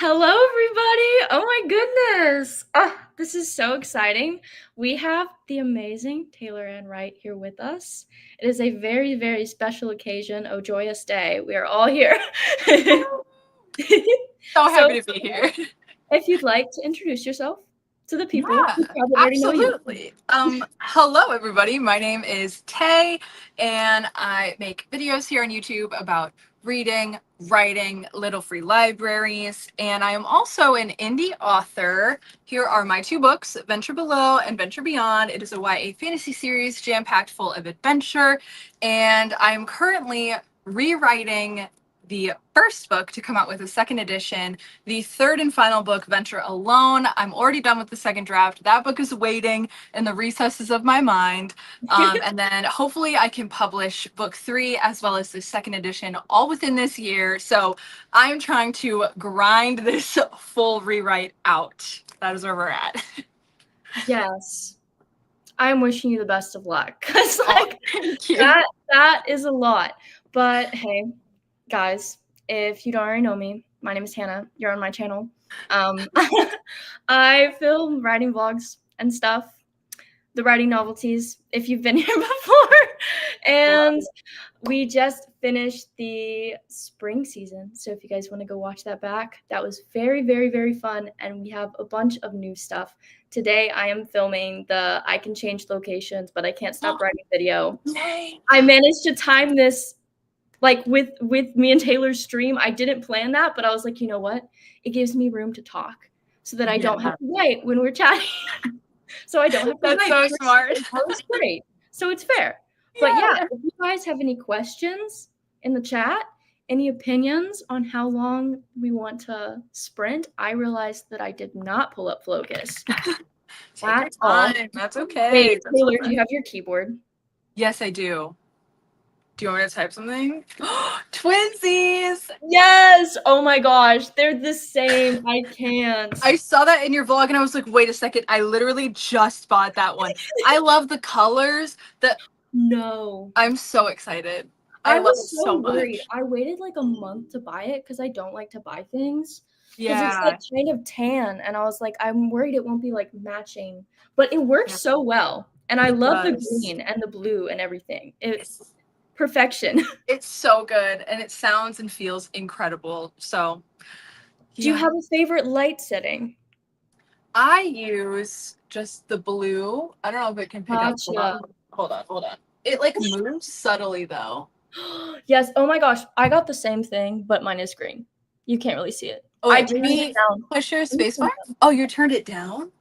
Hello, everybody. Oh my goodness. This is so exciting. We have the amazing Taylor Ann Wright here with us. It is a very, very special occasion, a joyous day. We are all here. So So, happy to be here. if you'd like to introduce yourself to the people Yeah, who probably already know you. absolutely. Hello everybody. My name is Tay, and I make videos here on YouTube about reading, writing, little free libraries, and I am also an indie author. Here are my two books, Venture Below and Venture Beyond. It is a YA fantasy series jam-packed full of adventure, and I am currently rewriting the first book to come out with a second edition. The third and final book, Venture Alone, I'm already done with the second draft. That book is waiting in the recesses of my mind. And then hopefully I can publish book 3 as well as the second edition all within this year. So I'm trying to grind this full rewrite out. That is where we're at. Yes. I'm wishing you the best of luck. Because, Thank you. that is a lot. But hey, guys, if you don't already know me, my name is Hannah. You're on my channel. I film writing vlogs and stuff, the writing novelties, if you've been here before. And we just finished the spring season. So if you guys want to go watch that back, that was very, very, very fun. And we have a bunch of new stuff. Today I am filming the I can change locations, but I can't stop writing video. I managed to time this like with me and Taylor's stream. I didn't plan that, but I was like, you know what? It gives me room to talk so that I don't have to wait when we're chatting. So I don't have to That's so smart. That was great. So it's fair. But yeah, if you guys have any questions in the chat, any opinions on how long we want to sprint, I realized that I did not pull up Focus. That's fine. That's okay. Wait, Taylor, do you have your keyboard? Yes, I do. Do you want me to type something? Twinsies! Yes! Oh my gosh, they're the same. I can't. I saw that in your vlog and I was like, wait a second. I literally just bought that one. I love the colors. No. I'm so excited. I love was it so worried. much. I waited like a month to buy it because I don't like to buy things. Because it's Yeah. like kind of tan, and I was like, I'm worried it won't be like matching. But it works so well. And I love the green and the blue and everything. It's perfection. It's so good and it sounds and feels incredible. So Do you have a favorite light setting? I use just the blue. I don't know if it can pick up. Hold on. It like moves subtly though. Yes. Oh my gosh. I got the same thing, but mine is green. You can't really see it. Oh, I turned it down. Push your spacebar? Oh, you turned it down?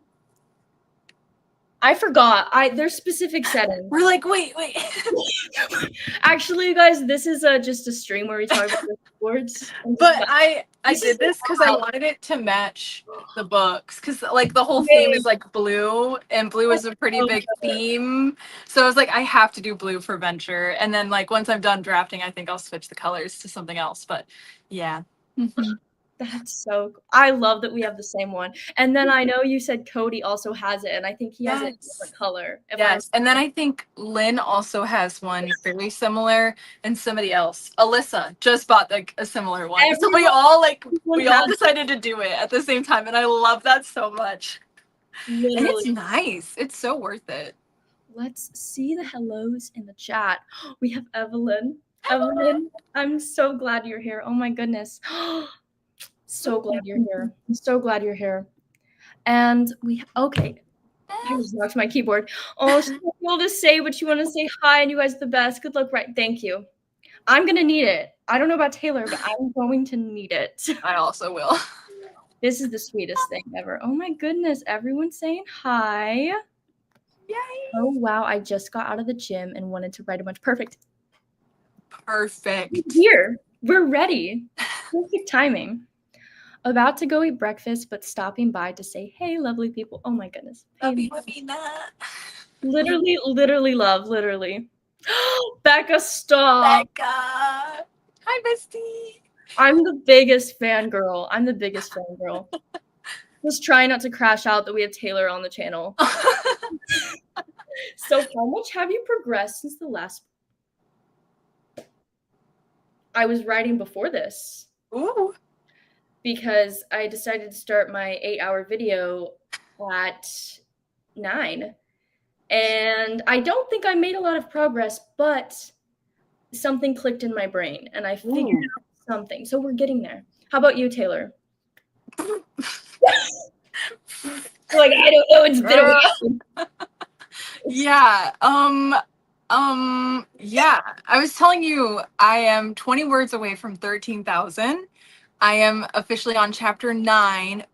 I forgot. There's specific settings. We're like, wait. Actually, you guys, this is just a stream where we talk about the sports. But I did this because I wanted it to match the books. Because like the whole theme is like blue, and blue is a pretty big theme. So I was like, I have to do blue for Venture. And then like once I'm done drafting, I think I'll switch the colors to something else. But yeah. That's so cool. I love that we have the same one. And then I know you said Cody also has it, and I think he has a different color. Yes, and then I think Lynn also has one very similar, and somebody else, Alyssa, just bought like a similar one. So we all decided to do it at the same time, and I love that so much. Literally. And it's nice. It's so worth it. Let's see the hellos in the chat. We have Evelyn. Evelyn, I'm so glad you're here. Oh my goodness. So glad you're here. I'm so glad you're here. And okay. I just knocked my keyboard. Oh, so cool to say what you want to say. Hi, and you guys are the best. Good luck. Right. Thank you. I'm going to need it. I don't know about Taylor, but I'm going to need it. I also will. This is the sweetest thing ever. Oh my goodness. Everyone's saying hi. Yay. Oh, wow. I just got out of the gym and wanted to write a bunch. Perfect. Here. We're ready. Perfect timing. About to go eat breakfast, but stopping by to say, hey, lovely people. Oh my goodness. Hey, literally love, literally. Becca, stop. Becca. Hi, bestie. I'm the biggest fangirl. Just trying not to crash out that we have Taylor on the channel. So how much have you progressed since the last? I was writing before this. Ooh. because I decided to start my 8-hour video at 9. And I don't think I made a lot of progress, but something clicked in my brain and I figured out something. So we're getting there. How about you, Taylor? Like, I don't know, it's been a while. Yeah. Yeah. I was telling you I am 20 words away from 13,000. I am officially on chapter 9,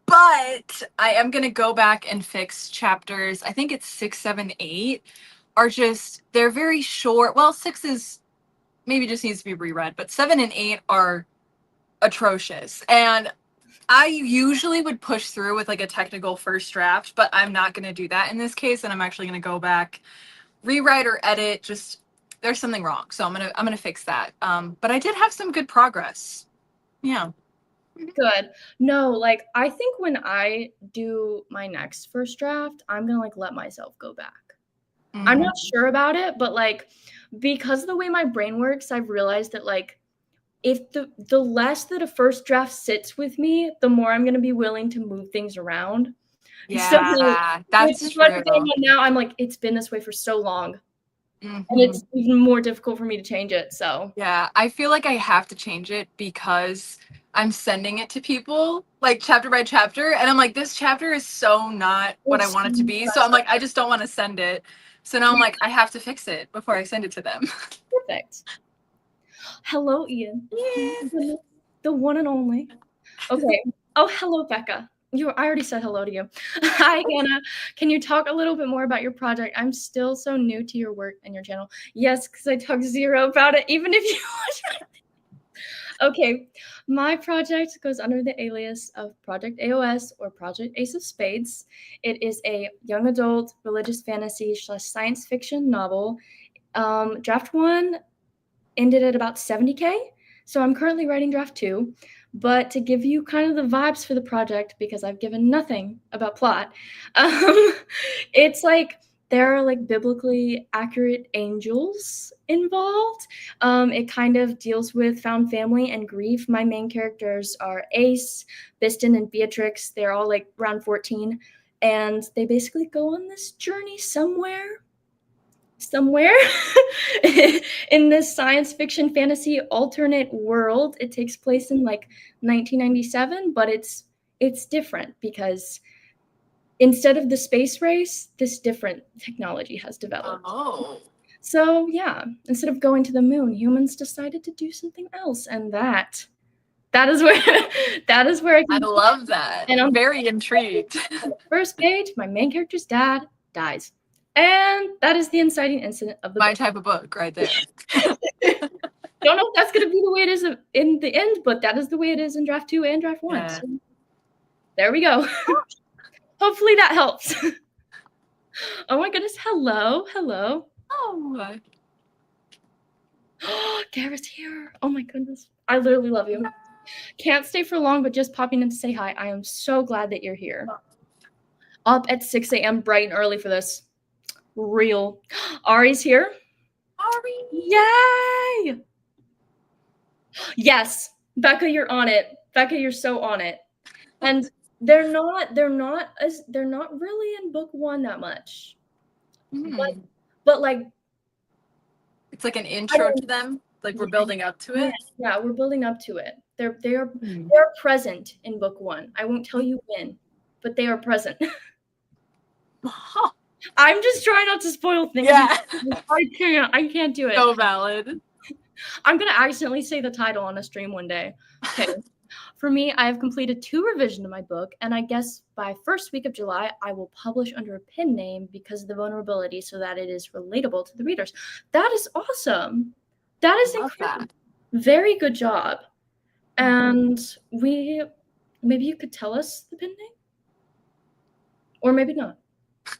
but I am gonna go back and fix chapters. I think it's 6, 7, 8 are just they're very short. Well, 6 is maybe just needs to be reread, but 7 and 8 are atrocious. And I usually would push through with like a technical first draft, but I'm not going to do that in this case, and I'm actually going to go back, rewrite or edit. Just there's something wrong, so I'm gonna fix that. But I did have some good progress. Yeah. Good. No, like I think when I do my next first draft, I'm gonna like let myself go back. I'm not sure about it, but like because of the way my brain works, I've realized that like if the less that a first draft sits with me, the more I'm gonna be willing to move things around. Yeah, So, that's true. now I'm like, it's been this way for so long. And it's even more difficult for me to change it. So yeah, I feel like I have to change it because I'm sending it to people like chapter by chapter, and I'm like, this chapter is so not what I want it to be. So I'm like, I just don't want to send it. So now I'm like, I have to fix it before I send it to them. Perfect. Hello, Ian. Yes. The one and only. Okay. Oh, hello, Becca. I already said hello to you. Hi, Anna. Can you talk a little bit more about your project? I'm still so new to your work and your channel. Yes, because I talk zero about it, even if you watch my Okay, my project goes under the alias of Project AOS or Project Ace of Spades. It is a young adult religious fantasy / science fiction novel. Draft 1 ended at about 70K, so I'm currently writing draft 2. But to give you kind of the vibes for the project, because I've given nothing about plot, it's like there are like biblically accurate angels involved. It kind of deals with found family and grief. My main characters are Ace, Biston, and Beatrix. They're all like around 14, and they basically go on this journey somewhere in this science fiction fantasy alternate world. It takes place in like 1997, but it's different because instead of the space race, this different technology has developed. Oh. So yeah, instead of going to the moon, humans decided to do something else, and that is where I love that. And I'm very intrigued. First page, my main character's dad dies. And that is the inciting incident of the book. Type of book right there. Don't know if that's going to be the way it is in the end, but that is the way it is in draft 2 and draft 1. Yeah. So there we go. Hopefully that helps. Oh my goodness. Hello. Oh. Garrett's here. Oh my goodness. I literally love you. Can't stay for long, but just popping in to say hi. I am so glad that you're here. Up at 6 a.m. bright and early for this. Real. Ari's here. Ari. Yay! Yes. Becca, you're on it. Becca, you're so on it. And they're not really in book 1 that much. But like it's like an intro to them. Like we're building up to it. Yeah, we're building up to it. They're present in book 1. I won't tell you when, but they are present. I'm just trying not to spoil things. Yeah. I can't do it. So valid. I'm going to accidentally say the title on a stream one day. Okay. For me, I have completed 2 revisions of my book, and I guess by first week of July, I will publish under a pen name because of the vulnerability so that it is relatable to the readers. That is awesome. That is incredible. Very good job. And maybe you could tell us the pen name? Or maybe not.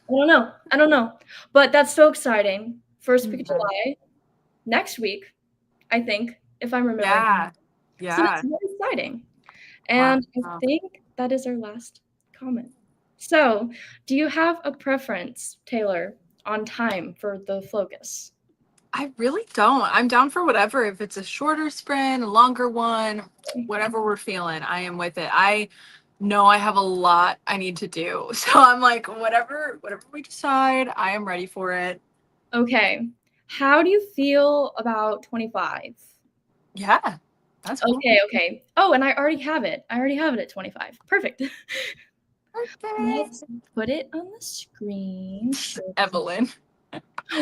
I don't know. But that's so exciting. First week of July. Next week, I think, if I'm remembering. Yeah. So that's very exciting. And I think that is our last comment. So, do you have a preference, Taylor, on time for the focus? I really don't. I'm down for whatever. If it's a shorter sprint, a longer one, whatever we're feeling, I am with it. I know I have a lot I need to do. So I'm like, whatever we decide, I am ready for it. Okay. How do you feel about 25? Yeah. That's cool. Okay. Oh, and I already have it. I already have it at 25. Perfect. Let's put it on the screen. Evelyn.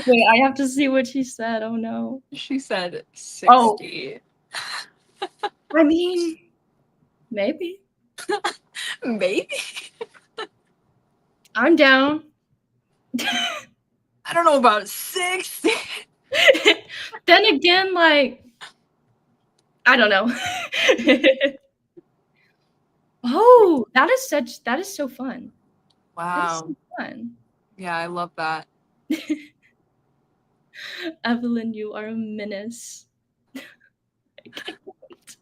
Wait, I have to see what she said. Oh no. She said Oh, 60. I mean, maybe. Maybe. I'm down. I don't know about 60. Then again, like, I don't know. Oh, that is so fun. That is Wow. so fun. Yeah, I love that. Evelyn, you are a menace. I can't wait.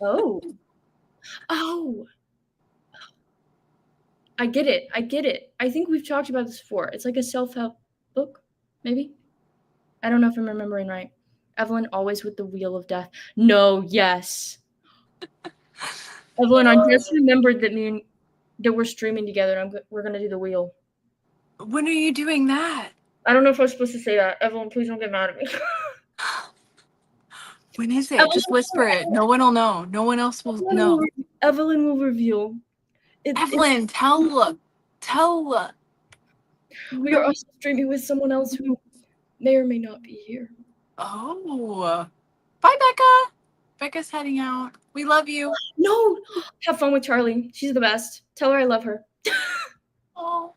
Oh. Oh. I get it. I get it. I think we've talked about this before. It's like a self-help book, maybe? I don't know if I'm remembering right. Evelyn always with the wheel of death. No, yes. Evelyn, I just remembered that we're streaming together and we're gonna do the wheel. When are you doing that? I don't know if I was supposed to say that. Evelyn, please don't get mad at me. When is it? Just whisper it. No one will know. No one else will know. Evelyn will reveal. Evelyn, tell. We are also streaming with someone else who may or may not be here. Oh. Bye, Becca. Becca's heading out. We love you. No! Have fun with Charlie. She's the best. Tell her I love her. Oh.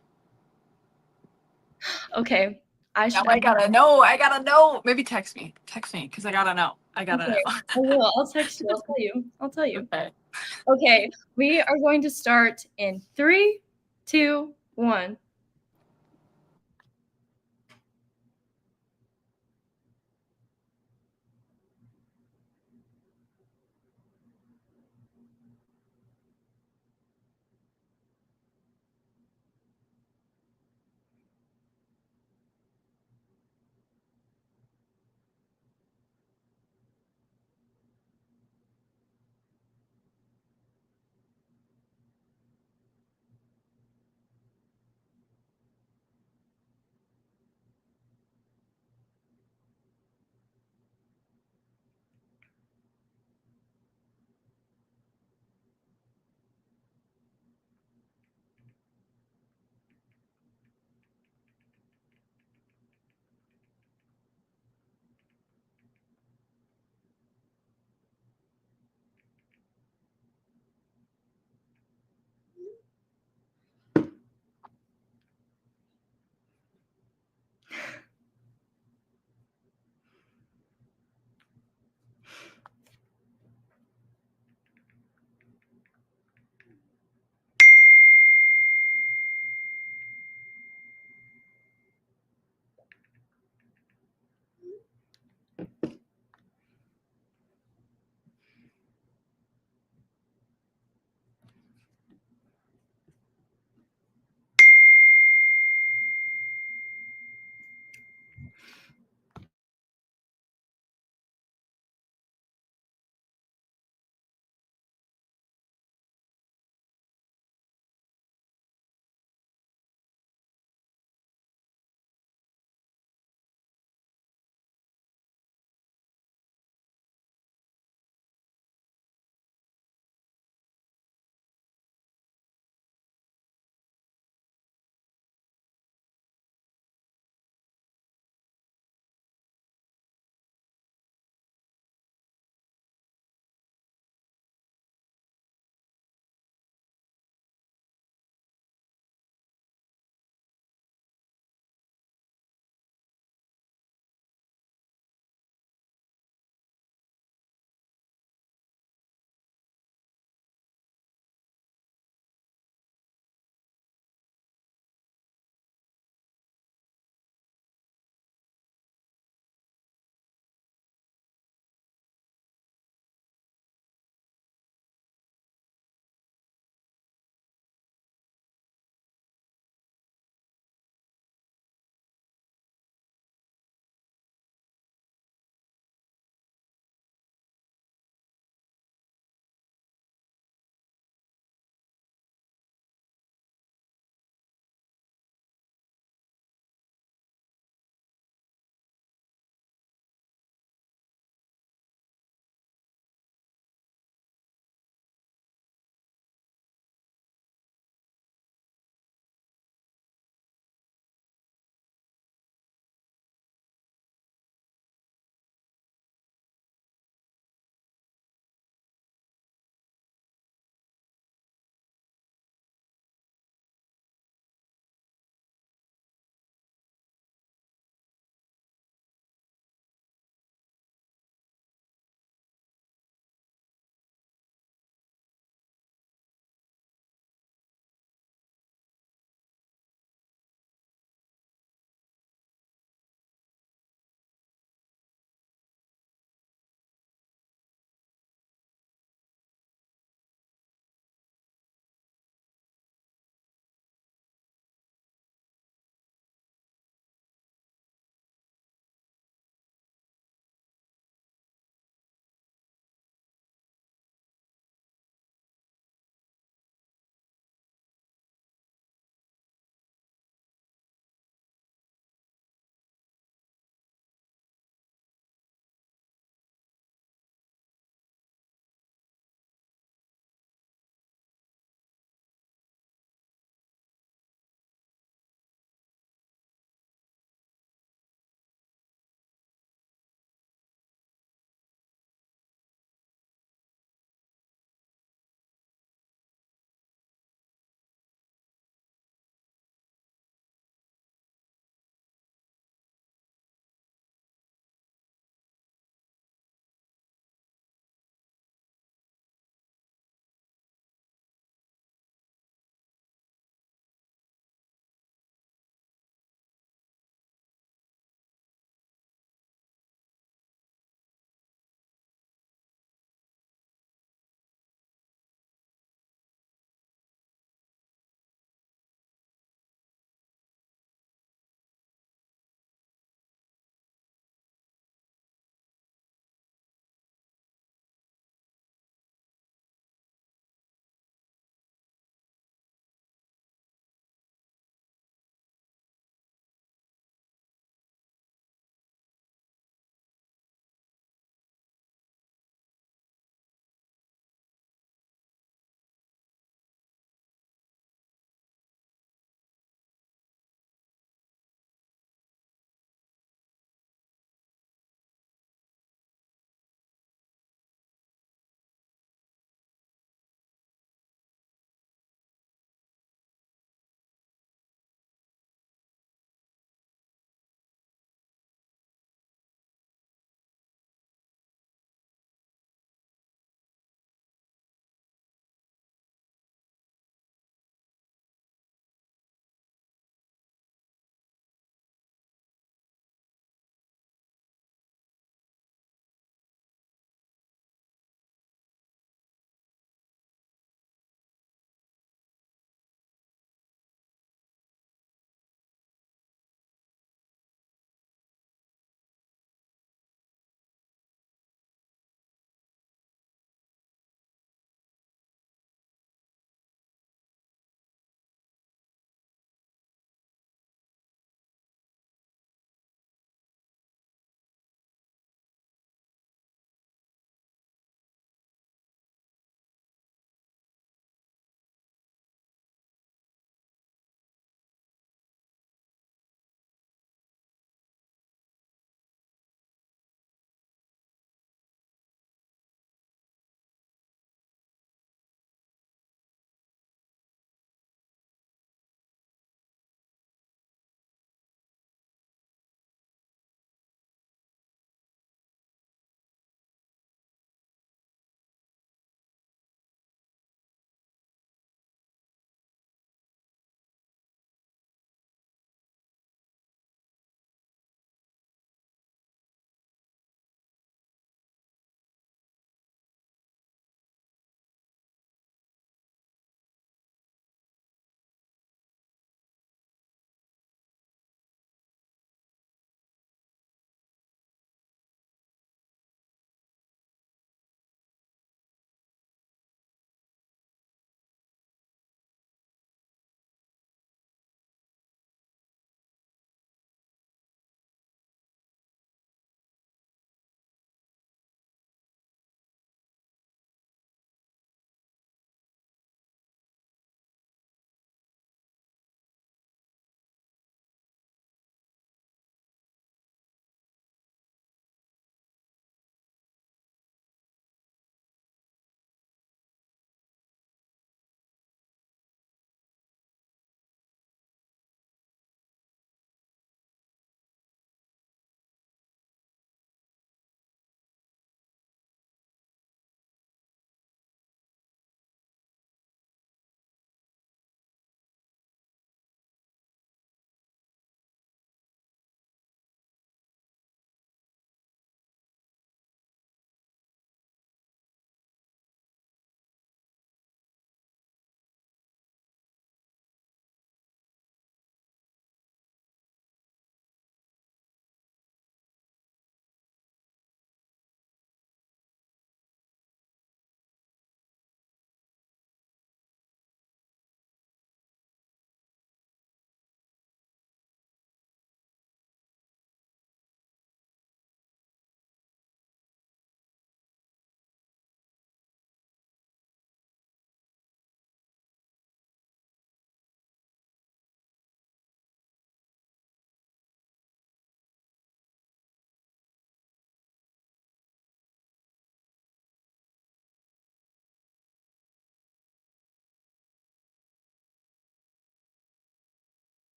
Okay. I gotta know. Maybe text me, because I gotta know. Okay, I will. I'll text you. I'll tell you. Okay. Okay, we are going to start in 3, 2, 1.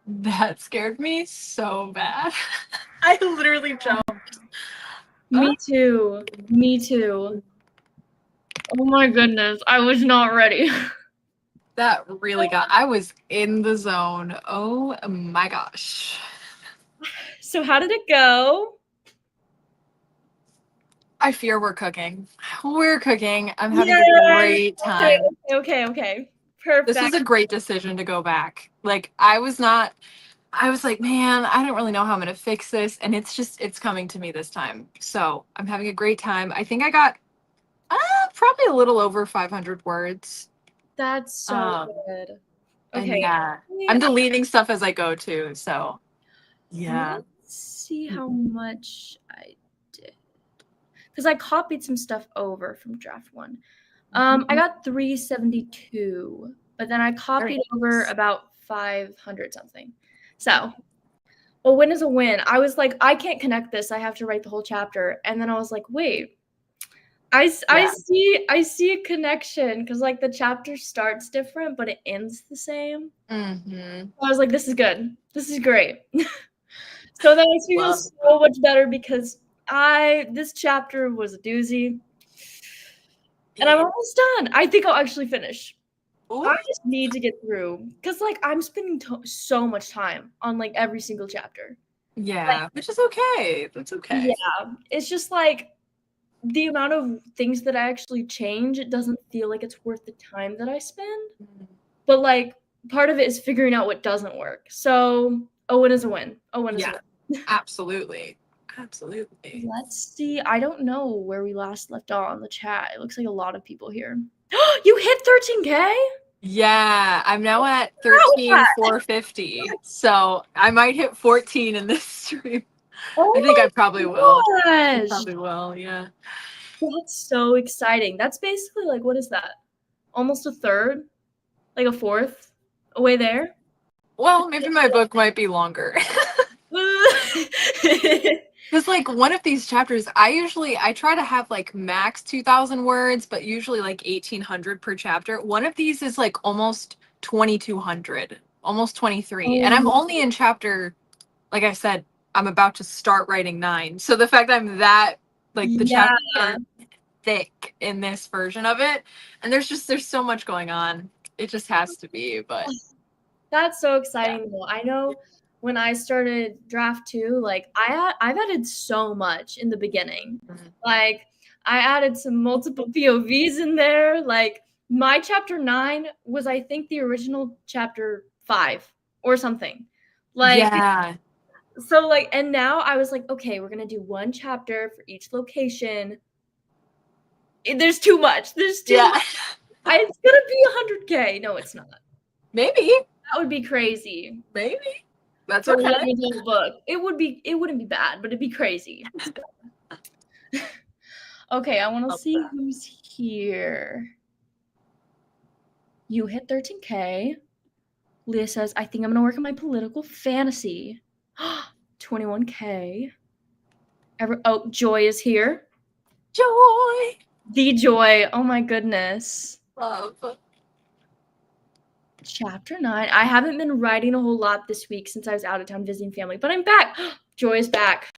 That scared me so bad. I literally jumped. Me too. Me too. Oh my goodness. I was not ready. That really I was in the zone. Oh my gosh. So how did it go? I fear we're cooking. We're cooking. I'm having Yes. a great time. Okay. Perfect. This was a great decision to go back. Like, I was like, man, I don't really know how I'm going to fix this. And it's coming to me this time. So I'm having a great time. I think I got probably a little over 500 words. That's so good. And Okay. yeah, I'm deleting stuff as I go too. So yeah. Let's see how much I did. Because I copied some stuff over from draft one. I got 372, but then I copied over about 500 something. So a win is a win. I was like, I can't connect this. I have to write the whole chapter. And then I was like, wait, I see a connection because like the chapter starts different, but it ends the same. Mm-hmm. I was like, this is good. This is great. So that makes me feel so much better because this chapter was a doozy. And I'm almost done. I think I'll actually finish. Ooh. I just need to get through because like I'm spending so much time on like every single chapter. Yeah, which is okay. That's okay. Yeah, it's just like the amount of things that I actually change, it doesn't feel like it's worth the time that I spend. But like part of it is figuring out what doesn't work. So a win is a win. A win is a win. Absolutely. Absolutely. Let's see. I don't know where we last left off on the chat. It looks like a lot of people here. You hit 13K? Yeah, I'm now at 13,450. So I might hit 14 in this stream. Oh I think I probably will. I gosh. probably will, yeah. That's so exciting. That's basically like, what is that? Almost a third? Like a fourth away there? Well, maybe my book might be longer. Because like one of these chapters, I try to have like max 2,000 words, but usually like 1,800 per chapter. One of these is like almost 2,200, almost 23. And I'm only in chapter, like I said, I'm about to start writing 9. So the fact that I'm that, like the chapters are thick in this version of it, and there's so much going on. It just has to be, but. That's so exciting though. I know when I started draft 2, like I've added so much in the beginning. Like I added some multiple POVs in there. Like my chapter 9 was I think the original chapter 5 or something. Like so like and now I was like, okay, we're going to do one chapter for each location. There's too much. There's too much. It's going to be 100K. No, it's not. Maybe. That would be crazy. Maybe. That's okay. Book. It wouldn't be bad, but it'd be crazy. Okay, I want to see who's here. You hit 13K. Leah says, I think I'm going to work on my political fantasy. 21K. Joy is here. Joy. The Joy. Oh my goodness. Love. Chapter 9. I haven't been writing a whole lot this week since I was out of town visiting family, but I'm back. Joy is back.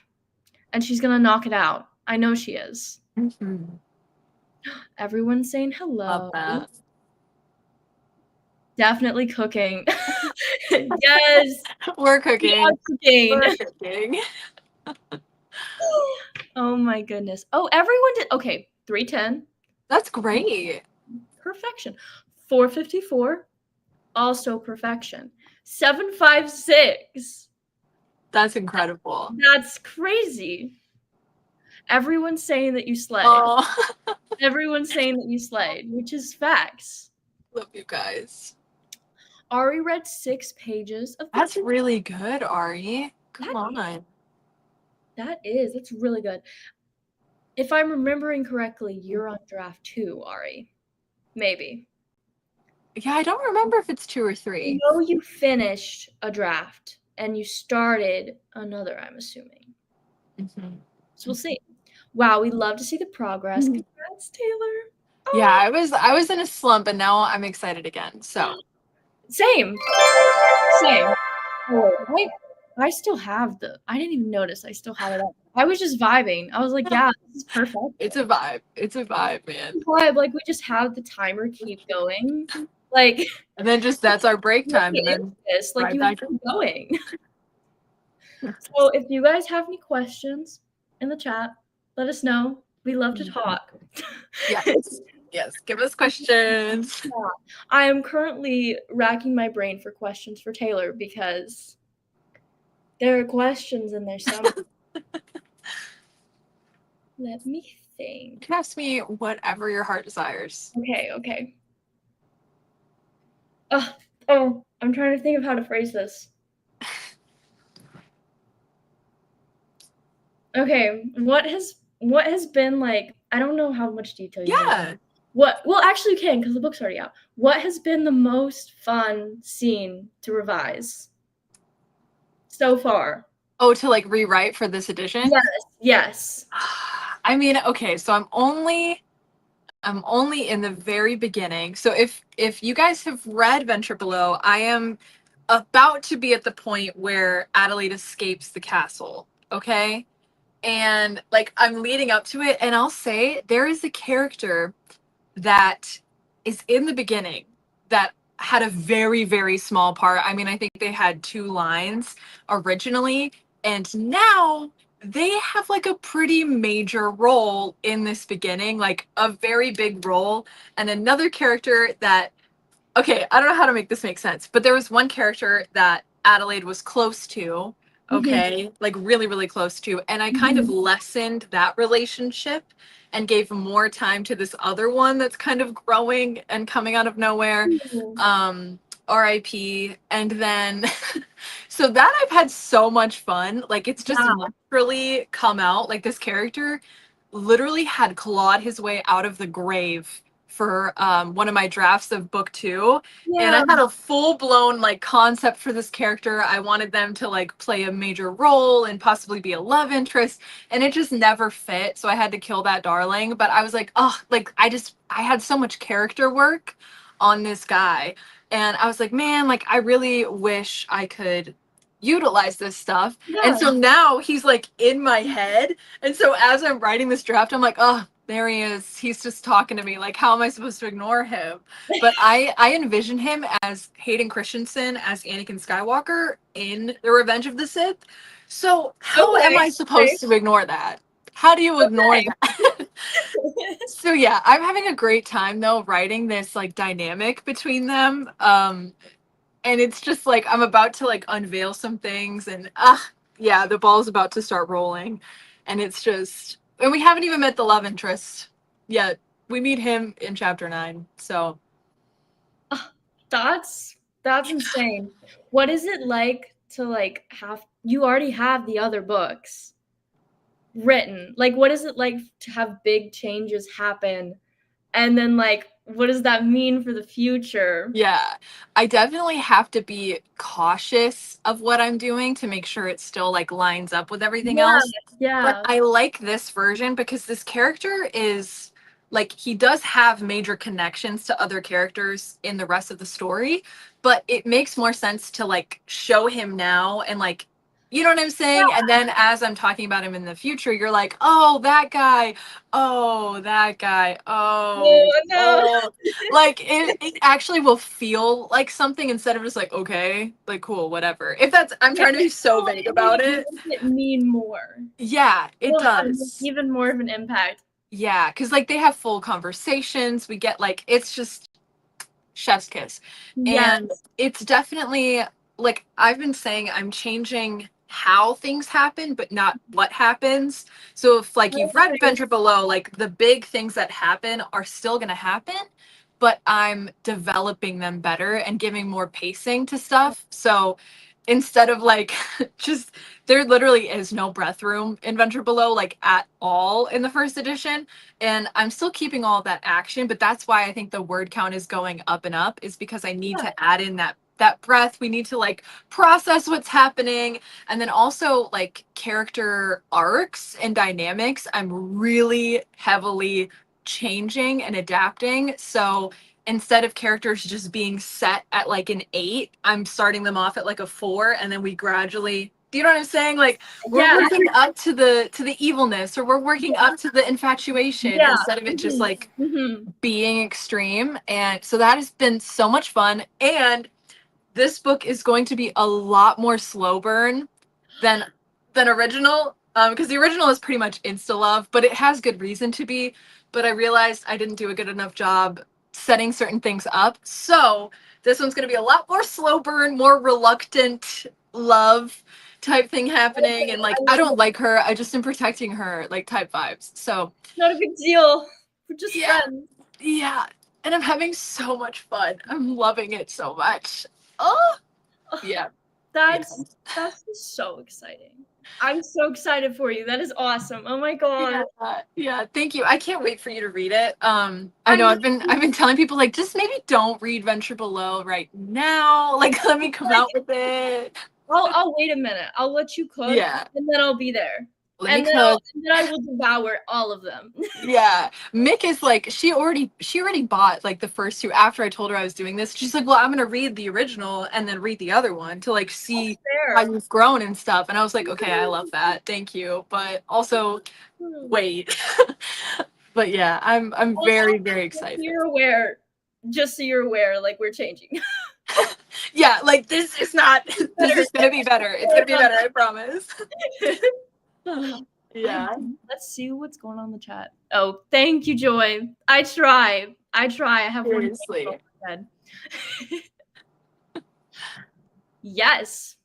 And she's going to knock it out. I know she is. Mm-hmm. Everyone's saying hello. Love that. Definitely cooking. Yes. We're cooking. We're cooking. Oh my goodness. Oh, everyone did. Okay, 310. That's great. Perfection. 454. Also perfection. 756. That's incredible. That's crazy. Everyone's saying that you slayed. Everyone's saying that you slayed, which is facts. Love you guys. Ari read 6 pages of. That's really good, Ari. Come on. That's really good. If I'm remembering correctly, you're on draft 2, Ari. Maybe. Yeah, I don't remember if it's 2 or 3. I know you finished a draft and you started another, I'm assuming. Mm-hmm. So we'll see. Wow, we love to see the progress. Congrats, Taylor. Oh. Yeah, I was in a slump and now I'm excited again. So Same. Oh, I still have I didn't even notice I still had it up. I was just vibing. I was like, yeah, this is perfect. It's a vibe. It's a vibe, man. Vibe, like, we just have the timer keep going. Like, And then just that's our break like, time, and then like, right you have back. to keep going. So if you guys have any questions in the chat, let us know. We love to talk. Yes. Yes. Give us questions. Yeah. I am currently racking my brain for questions for Taylor because there are questions in there somewhere. Let me think. You can ask me whatever your heart desires. Okay. Oh, I'm trying to think of how to phrase this. Okay, what has been like, I don't know how much detail you Yeah. Well, actually you can because the book's already out. What has been the most fun scene to revise so far? Oh, to like rewrite for this edition? Yes. I mean, okay, so I'm only in the very beginning. So if you guys have read Venture Below, I am about to be at the point where Adelaide escapes the castle. Okay? And like I'm leading up to it, and I'll say there is a character that is in the beginning that had a very, very small part. I mean, I think they had 2 lines originally, and now they have like a pretty major role in this beginning, like a very big role. And another character that, okay, I don't know how to make this make sense, but there was one character that Adelaide was close to, okay, like really, really close to, and I kind of lessened that relationship and gave more time to this other one that's kind of growing and coming out of nowhere. RIP. And then, so that I've had so much fun. Like, it's just naturally come out. Like, this character literally had clawed his way out of the grave for one of my drafts of book 2, and I had a full-blown like concept for this character. I wanted them to like play a major role and possibly be a love interest, and it just never fit, so I had to kill that darling. But I was like, oh, like I had so much character work on this guy, and I was like, man, like I really wish I could utilize this stuff. And so now he's like in my head, and so as I'm writing this draft, I'm like, oh, there he is. He's just talking to me. Like, how am I supposed to ignore him? But I envision him as Hayden Christensen as Anakin Skywalker in The Revenge of the Sith. So how am I supposed to ignore that? How do you ignore that? So yeah, I'm having a great time though writing this like dynamic between them. And it's just like I'm about to like unveil some things, and yeah, the ball's about to start rolling. And it's just, and we haven't even met the love interest yet. We meet him in chapter 9. So That's insane. What is it like to like have you already have the other books written? Like, what is it like to have big changes happen, and then like what does that mean for the future? yeah, I definitely have to be cautious of what I'm doing to make sure it still like lines up with everything else. But I like this version because this character is like he does have major connections to other characters in the rest of the story, but it makes more sense to like show him now and like, you know what I'm saying? And then as I'm talking about him in the future, you're like, oh, that guy. Oh, that guy. Oh, oh. Like it actually will feel like something instead of just like, okay, like cool, whatever. If that's, I'm trying to be so vague about it. It mean more. Yeah, it does. Even more of an impact. Yeah, because like they have full conversations. We get like, it's just chef's kiss. And it's definitely like I've been saying, I'm changing how things happen, but not what happens. So if like you've read Venture Below, like the big things that happen are still going to happen, but I'm developing them better and giving more pacing to stuff. So instead of like just there literally is no breath room in Venture Below like at all in the first edition, and I'm still keeping all of that action, but that's why I think the word count is going up and up, is because I need to add in that breath. We need to like process what's happening, and then also like character arcs and dynamics I'm really heavily changing and adapting. So instead of characters just being set at like an 8, I'm starting them off at like a 4, and then we gradually, do you know what I'm saying? Like we're Yeah. working up to the evilness, or we're working up to the infatuation, Yeah. instead of it just like Mhm. being extreme. And so that has been so much fun. And this book is going to be a lot more slow burn than original, because the original is pretty much insta love, but it has good reason to be. But I realized I didn't do a good enough job setting certain things up, so this one's going to be a lot more slow burn, more reluctant love type thing happening, and like I don't like her, I just am protecting her, like type vibes. So Not a big deal. We're just yeah, friends. yeah, and I'm having so much fun. I'm loving it so much. Oh yeah. That's just so exciting. I'm so excited for you. That is awesome. Oh my god. Yeah, thank you. I can't wait for you to read it. I I know know. I've been telling people like just maybe don't read Venture Below right now. Like let me come out with it. I'll wait a minute. I'll let you cook, Yeah. and then I'll be there. Let me And then cook. I will devour all of them. Yeah. Mick is like she already bought like the first 2 after I told her I was doing this. She's like, "Well, I'm going to read the original and then read the other one to like see how Fair. you've grown and stuff." And I was like, "Okay, I love that. Thank you." But also wait. But yeah, I'm very, very excited. You're aware. Just so you're aware, like we're changing. Yeah, like this is not this is gonna be better. It's gonna be better, I promise. Yeah. Let's see what's going on in the chat. Oh, thank you, Joy. I try. I have one Seriously. on my head. Yes.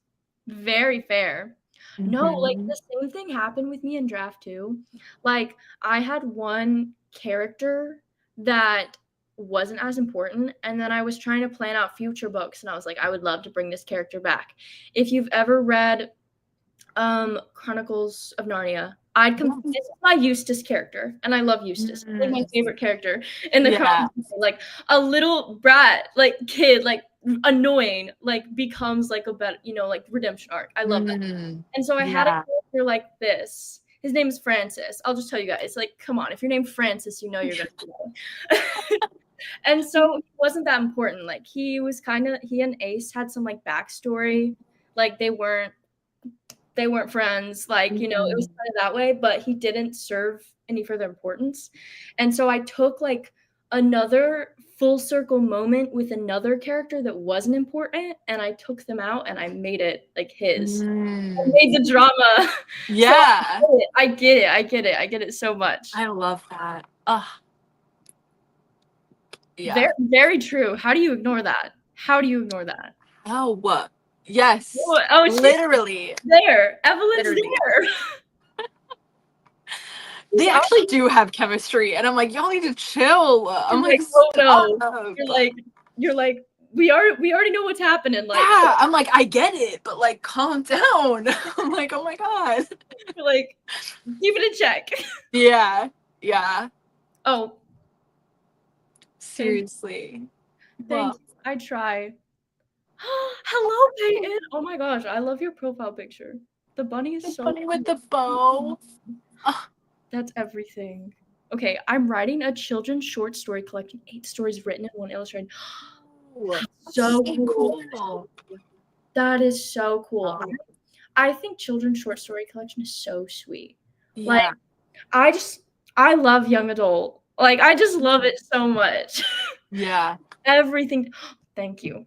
Very fair. No, like Mhm. the same thing happened with me in draft 2. Like I had one character that wasn't as important, and then I was trying to plan out future books, and I was like, I would love to bring this character back. If you've ever read Chronicles of Narnia, this is my Eustace character, and I love Eustace. He's like my favorite character in the Yeah. Chronicles. Like a little brat, like kid, like annoying, like becomes like a better, like redemption arc. I love that. Mm. And so I had a Yeah. character like this. His name is Francis. I'll just tell you guys, like, come on, if you're named Francis, you know you're gonna know. And so it wasn't that important. Like he and Ace had some like backstory. Like they weren't friends. Like, it was kind of that way, but he didn't serve any further importance. And so I took like another full circle moment with another character that wasn't important, and I took them out and I made it like his. I made the drama. Yeah. So I get it. I get it so much. I love that. Ugh. Yeah. Very, very true. How do you ignore that? How do you ignore that? Oh, what? Yes. Oh, literally. There. Evelyn's Literally. there. They actually do have chemistry, and I'm like, y'all need to chill. I'm like, oh no. stop. You're like, we already know what's happening. Like, yeah, I'm like, I get it, but like, calm down. I'm like, oh my god. you're like, keep it in check. Yeah, yeah. Oh, Seriously. thank you. I try. Hello, Peyton. Oh my gosh, I love your profile picture. The bunny is so funny with the bow. That's everything. Okay, I'm writing a children's short story collection, 8 stories written and 1 illustrated. So cool. That is so cool. I think children's short story collection is so sweet. Yeah. Like, I love young adult. Like, I just love it so much. Yeah. Everything. Thank you.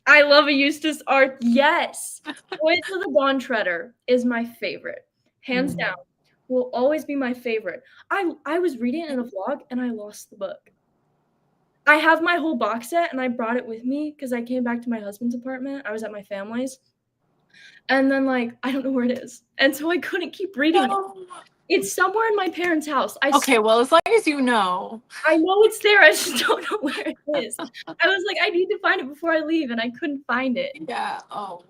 I love a Eustace art. Yes. Voice of the Dawn Treader is my favorite. Hands down. Will always be my favorite. I was reading it in a vlog and I lost the book. I have my whole box set and I brought it with me because I came back to my husband's apartment. I was at my family's. And then like I don't know where it is. And so I couldn't keep reading it. It's somewhere in my parents' house. Okay, well, as long as you know. I know it's there. I just don't know where it is. I was like, I need to find it before I leave, and I couldn't find it. Yeah. Oh.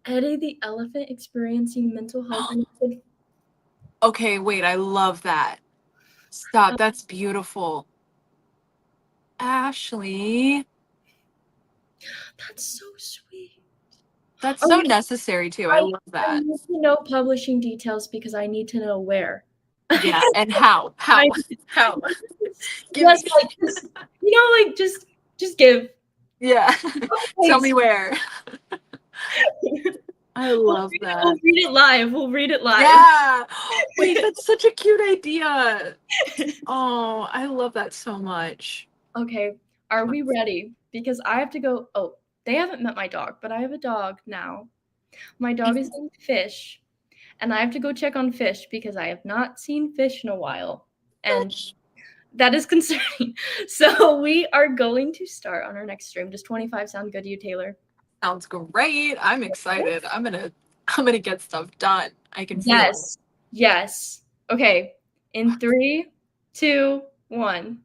Eddie the elephant experiencing mental health. Okay, wait. I love that. Stop. That's beautiful. Ashley. That's so sweet. That's so necessary too. I love that. I need to know publishing details because I need to know where. Yeah, and how? How? I- How? Give Yes, me. like just give. Yeah. Tell Please. me where. I love We'll that. read it live. We'll read it live. Yeah. Wait, that's such a cute idea. Oh, I love that so much. Okay, are we ready? Because I have to go. Oh, they haven't met my dog, but I have a dog now. My dog is named Fish, and I have to go check on Fish because I have not seen Fish in a while. And that is concerning. So we are going to start on our next stream. Does 25 sound good to you, Taylor? Sounds great. I'm excited. I'm gonna get stuff done. I can feel it. Yes. Yes. Okay. In 3, 2, 1.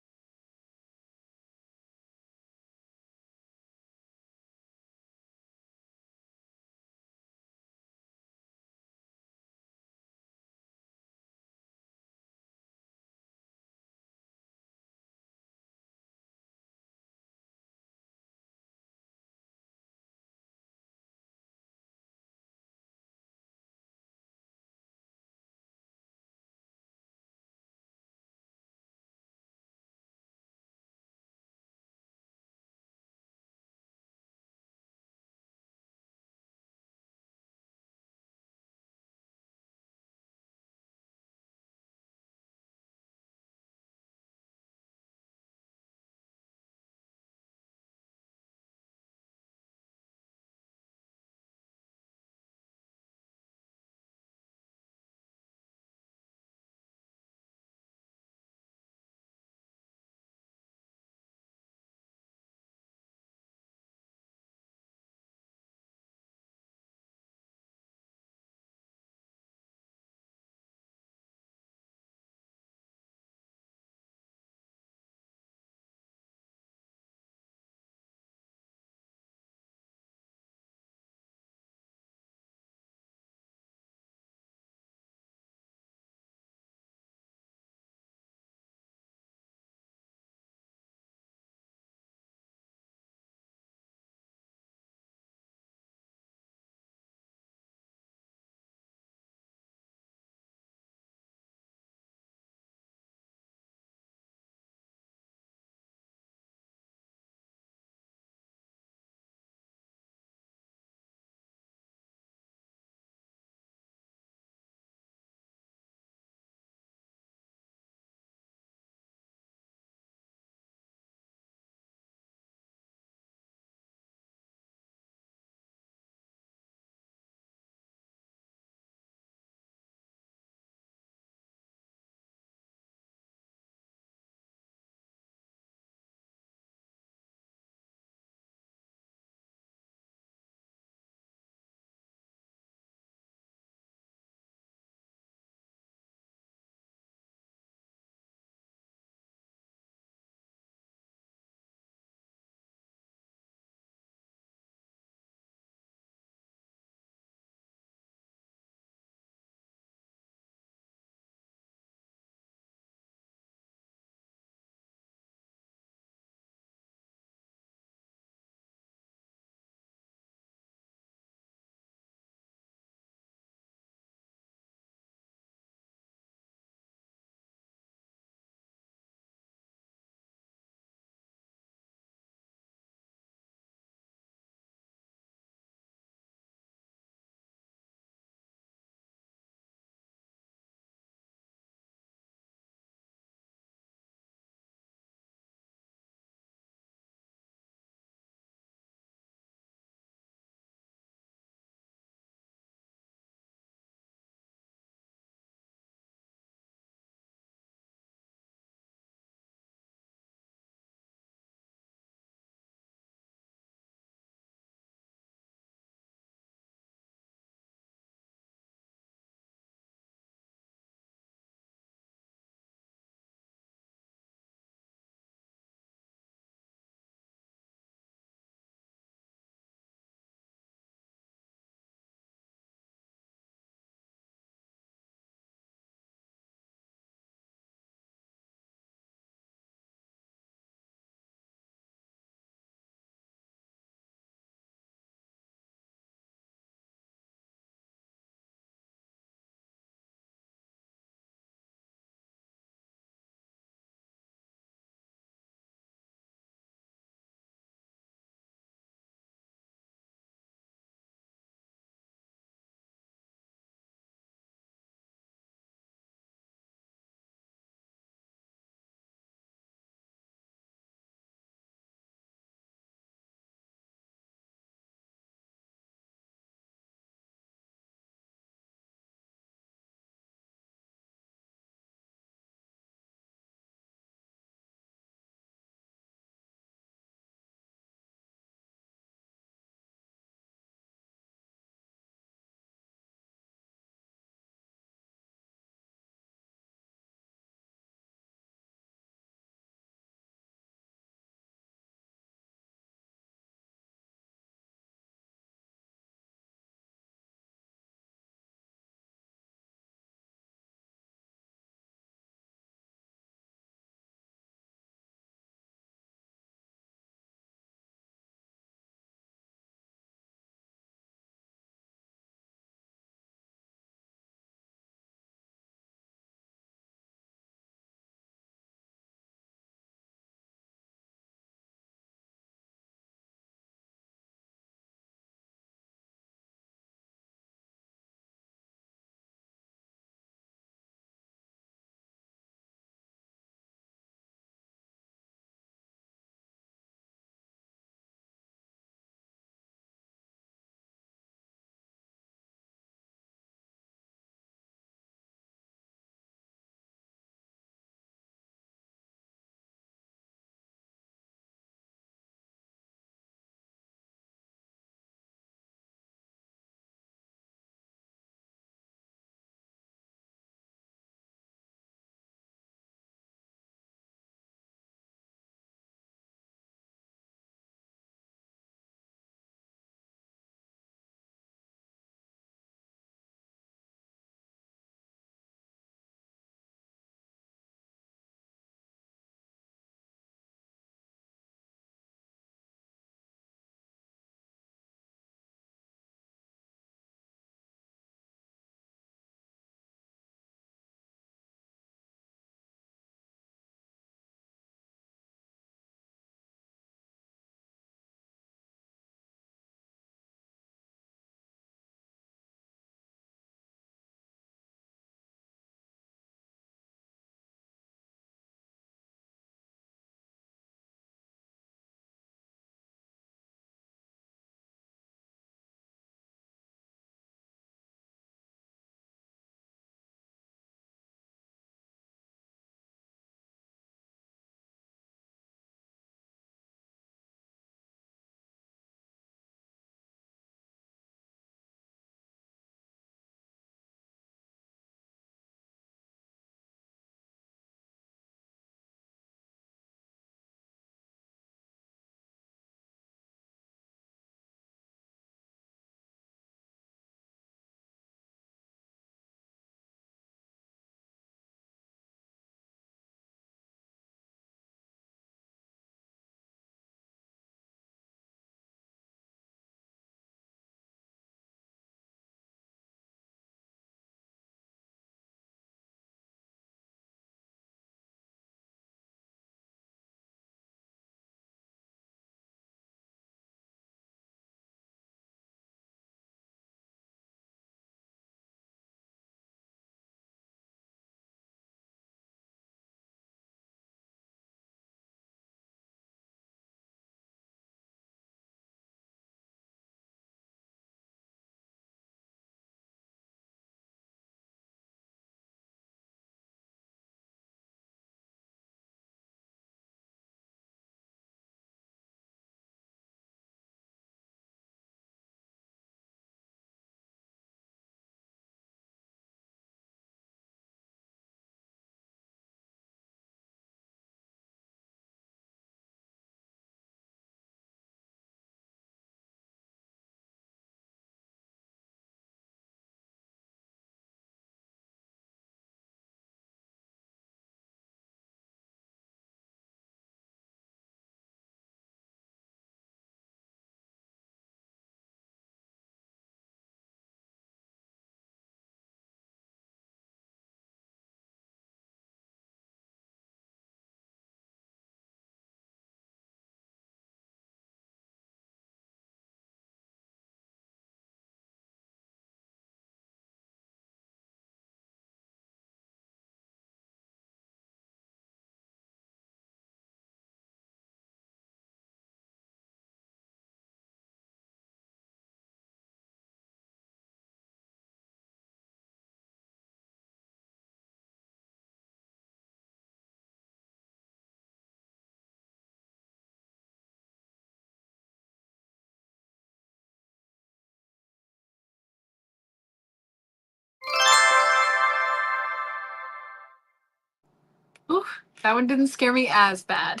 That one didn't scare me as bad.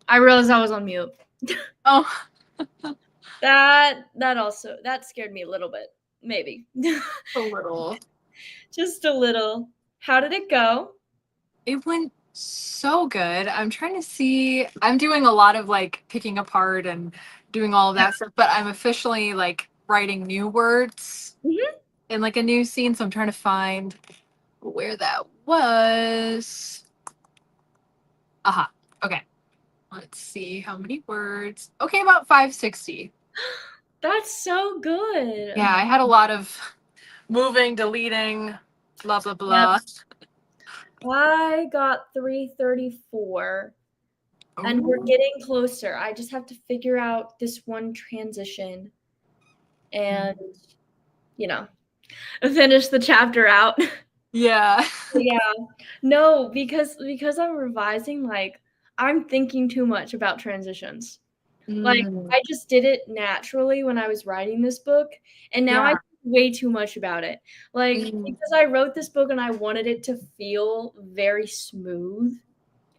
I realized I was on mute. Oh, That scared me a little bit. Maybe. a little. Just a little. How did it go? It went so good. I'm trying to see. I'm doing a lot of like picking apart and doing all of that stuff, but I'm officially like writing new words Mhm. in like a new scene. So I'm trying to find where that was. Aha. Okay. Let's see how many words. Okay, about 560. That's so good. Yeah, I had a lot of moving, deleting, blah blah Yep. blah. I got 334 and we're Ooh. getting closer. I just have to figure out this one transition and, you know, finish the chapter out. Yeah. Yeah. No, because I'm revising, like, I'm thinking too much about transitions. Like, Mm, I just did it naturally when I was writing this book, and now I yeah. think way too much about it. Like, Mm, because I wrote this book and I wanted it to feel very smooth.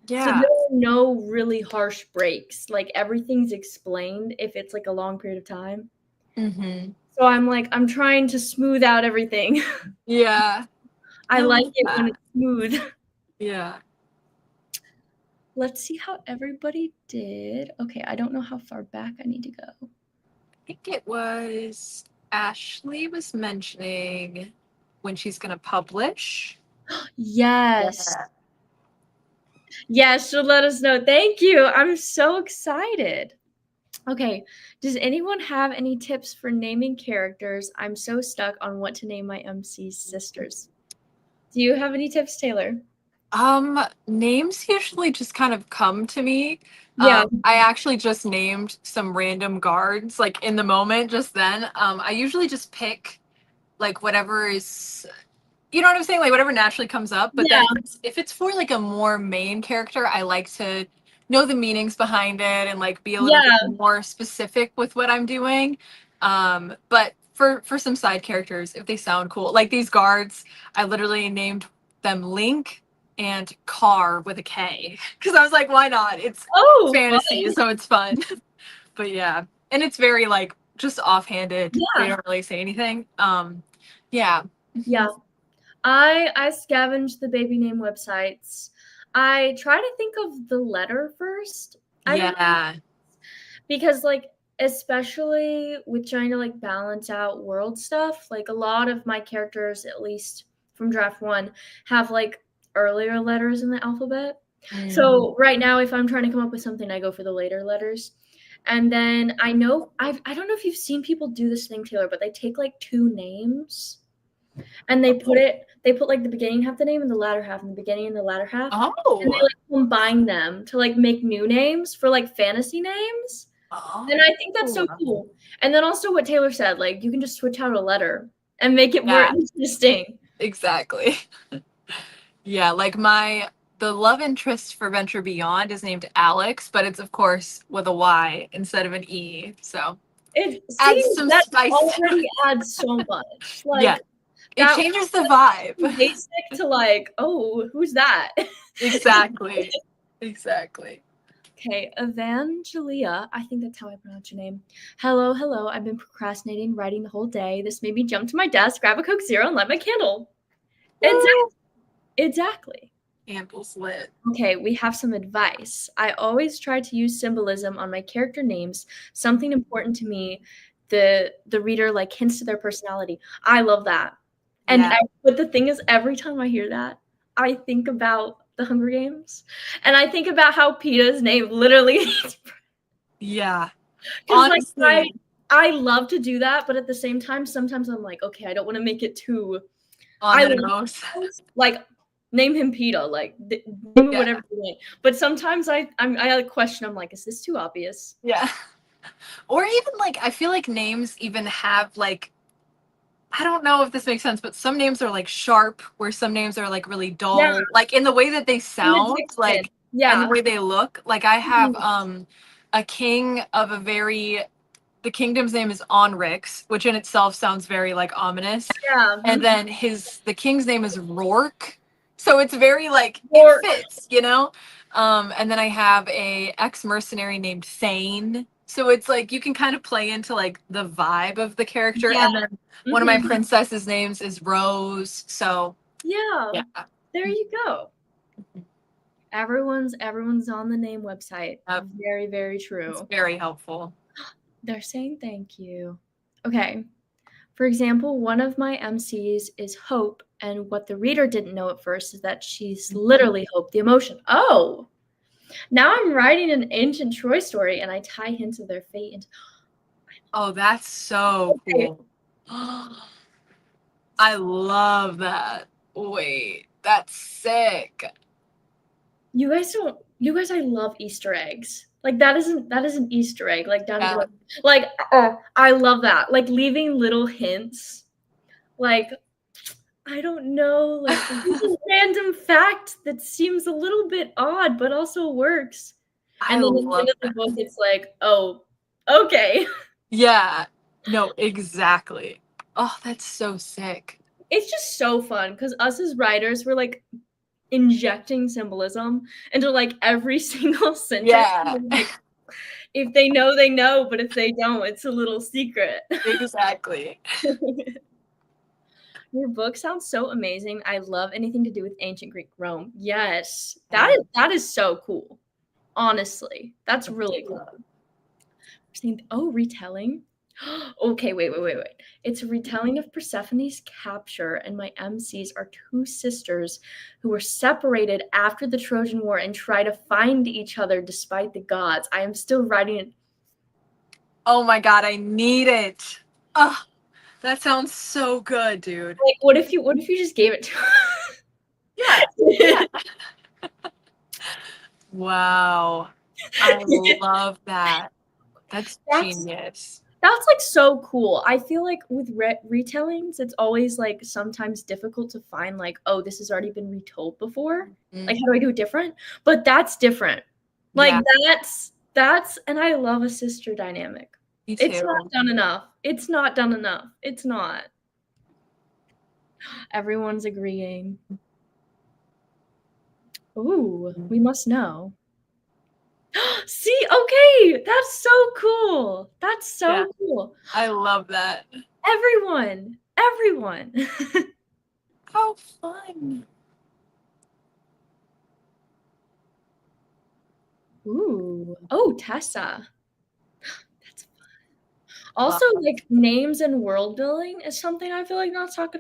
So yeah. there are no really harsh breaks. Like, everything's explained if it's like a long period of time. Mm-hmm. So I'm like, I'm trying to smooth out everything. Yeah. I I like love it when that. it's smooth. Yeah. Let's see how everybody did. Okay, I don't know how far back I need to go. I think it was Ashley was mentioning when she's gonna publish. Yes. Yeah. Yes, she'll let us know. Thank you. I'm so excited. Okay, does anyone have any tips for naming characters? I'm so stuck on what to name my MC's sisters. Do you have any tips, Taylor? Names usually just kind of come to me. Yeah. I actually just named some random guards like in the moment just then. I usually just pick like whatever is, you know what I'm saying? Like whatever naturally comes up. But then Yeah. if it's for like a more main character, I like to know the meanings behind it and like be a little bit Yeah. more specific with what I'm doing. But for some side characters, if they sound cool, like these guards, I literally named them Link and Car with a K because I was like, why not? It's Oh, fun. fantasy, so it's fun. But yeah, and it's very like just offhanded. They Yeah. don't really say anything. Yeah. Yeah. I scavenged the baby name websites. I try to think of the letter first. I think Yeah. because like especially with trying to like balance out world stuff, like a lot of my characters, at least from draft 1, have like earlier letters in the alphabet. Mm. So right now if I'm trying to come up with something, I go for the later letters. And then I don't know if you've seen people do this thing, Taylor, but they take like two names and they put like the beginning half of the name and the latter half, and the beginning and the latter half, and they Oh. like combine them to like make new names for like fantasy names. And I think that's so Oh. cool. And then also what Taylor said, like you can just switch out a letter and make it more Yeah, interesting. exactly. Yeah, like the love interest for Venture Beyond is named Alex, but it's of course with a Y instead of an E. So See, adds some that spice. already adds so much. Yeah. Like It that changes the vibe. basic to like, oh, who's that? Exactly. Exactly. Okay, Evangelia, I think that's how I pronounce your name. Hello, hello. I've been procrastinating writing the whole day. This made me jump to my desk, grab a Coke Zero, and light my candle. Woo! Exactly. Candles lit. Okay, we have some advice. I always try to use symbolism on my character names, something important to me. The reader like hints to their personality. I love that. And Yeah. but the thing is, every time I hear that, I think about the Hunger Games, and I think about how Peeta's name literally means Yeah. because like Honestly, I love to do that, but at the same time, sometimes I'm like, okay, I don't want to make it too. on I the love nose. like name him Peeta, like name him Yeah. whatever you want. But sometimes I like question. I'm like, is this too obvious? Yeah. Or even like I feel like names even have like, I don't know if this makes sense, but some names are like sharp, where some names are like really Yeah, dull, like in the way that they in the sound, diction. like, and the Yeah. way they look. Like I have Mhm. a king of a very the kingdom's name is Onrix, which in itself sounds very like ominous. Yeah. And then the king's name is Rourke. So it's very like Rourke. it fits, you know? And then I have a ex-mercenary named Thane. So it's like you can kind of play into like the vibe of the character. Yeah. And then one of my princesses' names is Rose. So yeah. There you go. Everyone's on the name website. Yep. Very, very true. It's very helpful. They're saying thank you. Okay. For example, one of my MCs is Hope, and what the reader didn't know at first is that she's literally Hope, the emotion. Oh, now I'm writing an ancient Troy story, and I tie hints of their fate into. Oh, that's so cool. I love that. Wait, that's sick. You guys, I love Easter eggs. Like that is an Easter egg. Like down to like, oh, I love that. Like leaving little hints. Like, I don't know, like a random fact that seems a little bit odd, but also works. And then at the end of the book, it's like, oh, okay. Yeah. No, exactly. Oh, that's so sick. It's just so fun because us as writers, we're like injecting symbolism into like every single sentence. Yeah. Like, if they know, they know, but if they don't, it's a little secret. Exactly. Your book sounds so amazing. I love anything to do with ancient Greek Rome. Yes. That is so cool. Honestly. That's really cool. Oh, retelling. Okay, wait. It's a retelling of Persephone's capture, and my MCs are two sisters who were separated after the Trojan War and try to find each other despite the gods. I am still writing it. Oh my god, I need it. Oh, that sounds so good, dude. Like, what if you just gave it to Yeah. Wow. I love that. That's genius. That's like so cool. I feel like with retellings, it's always like sometimes difficult to find like, oh, this has already been retold before. Like, how do I do it different? But that's different. Like that's, and I love a sister dynamic. Me too. It's not done enough. It's not done enough. It's not. Everyone's agreeing. Ooh, we must know. See, okay, that's so cool. That's so cool. I love that. Everyone. How fun. Ooh. Oh, Tessa. That's fun. Also, like names and world building is something I feel like not talked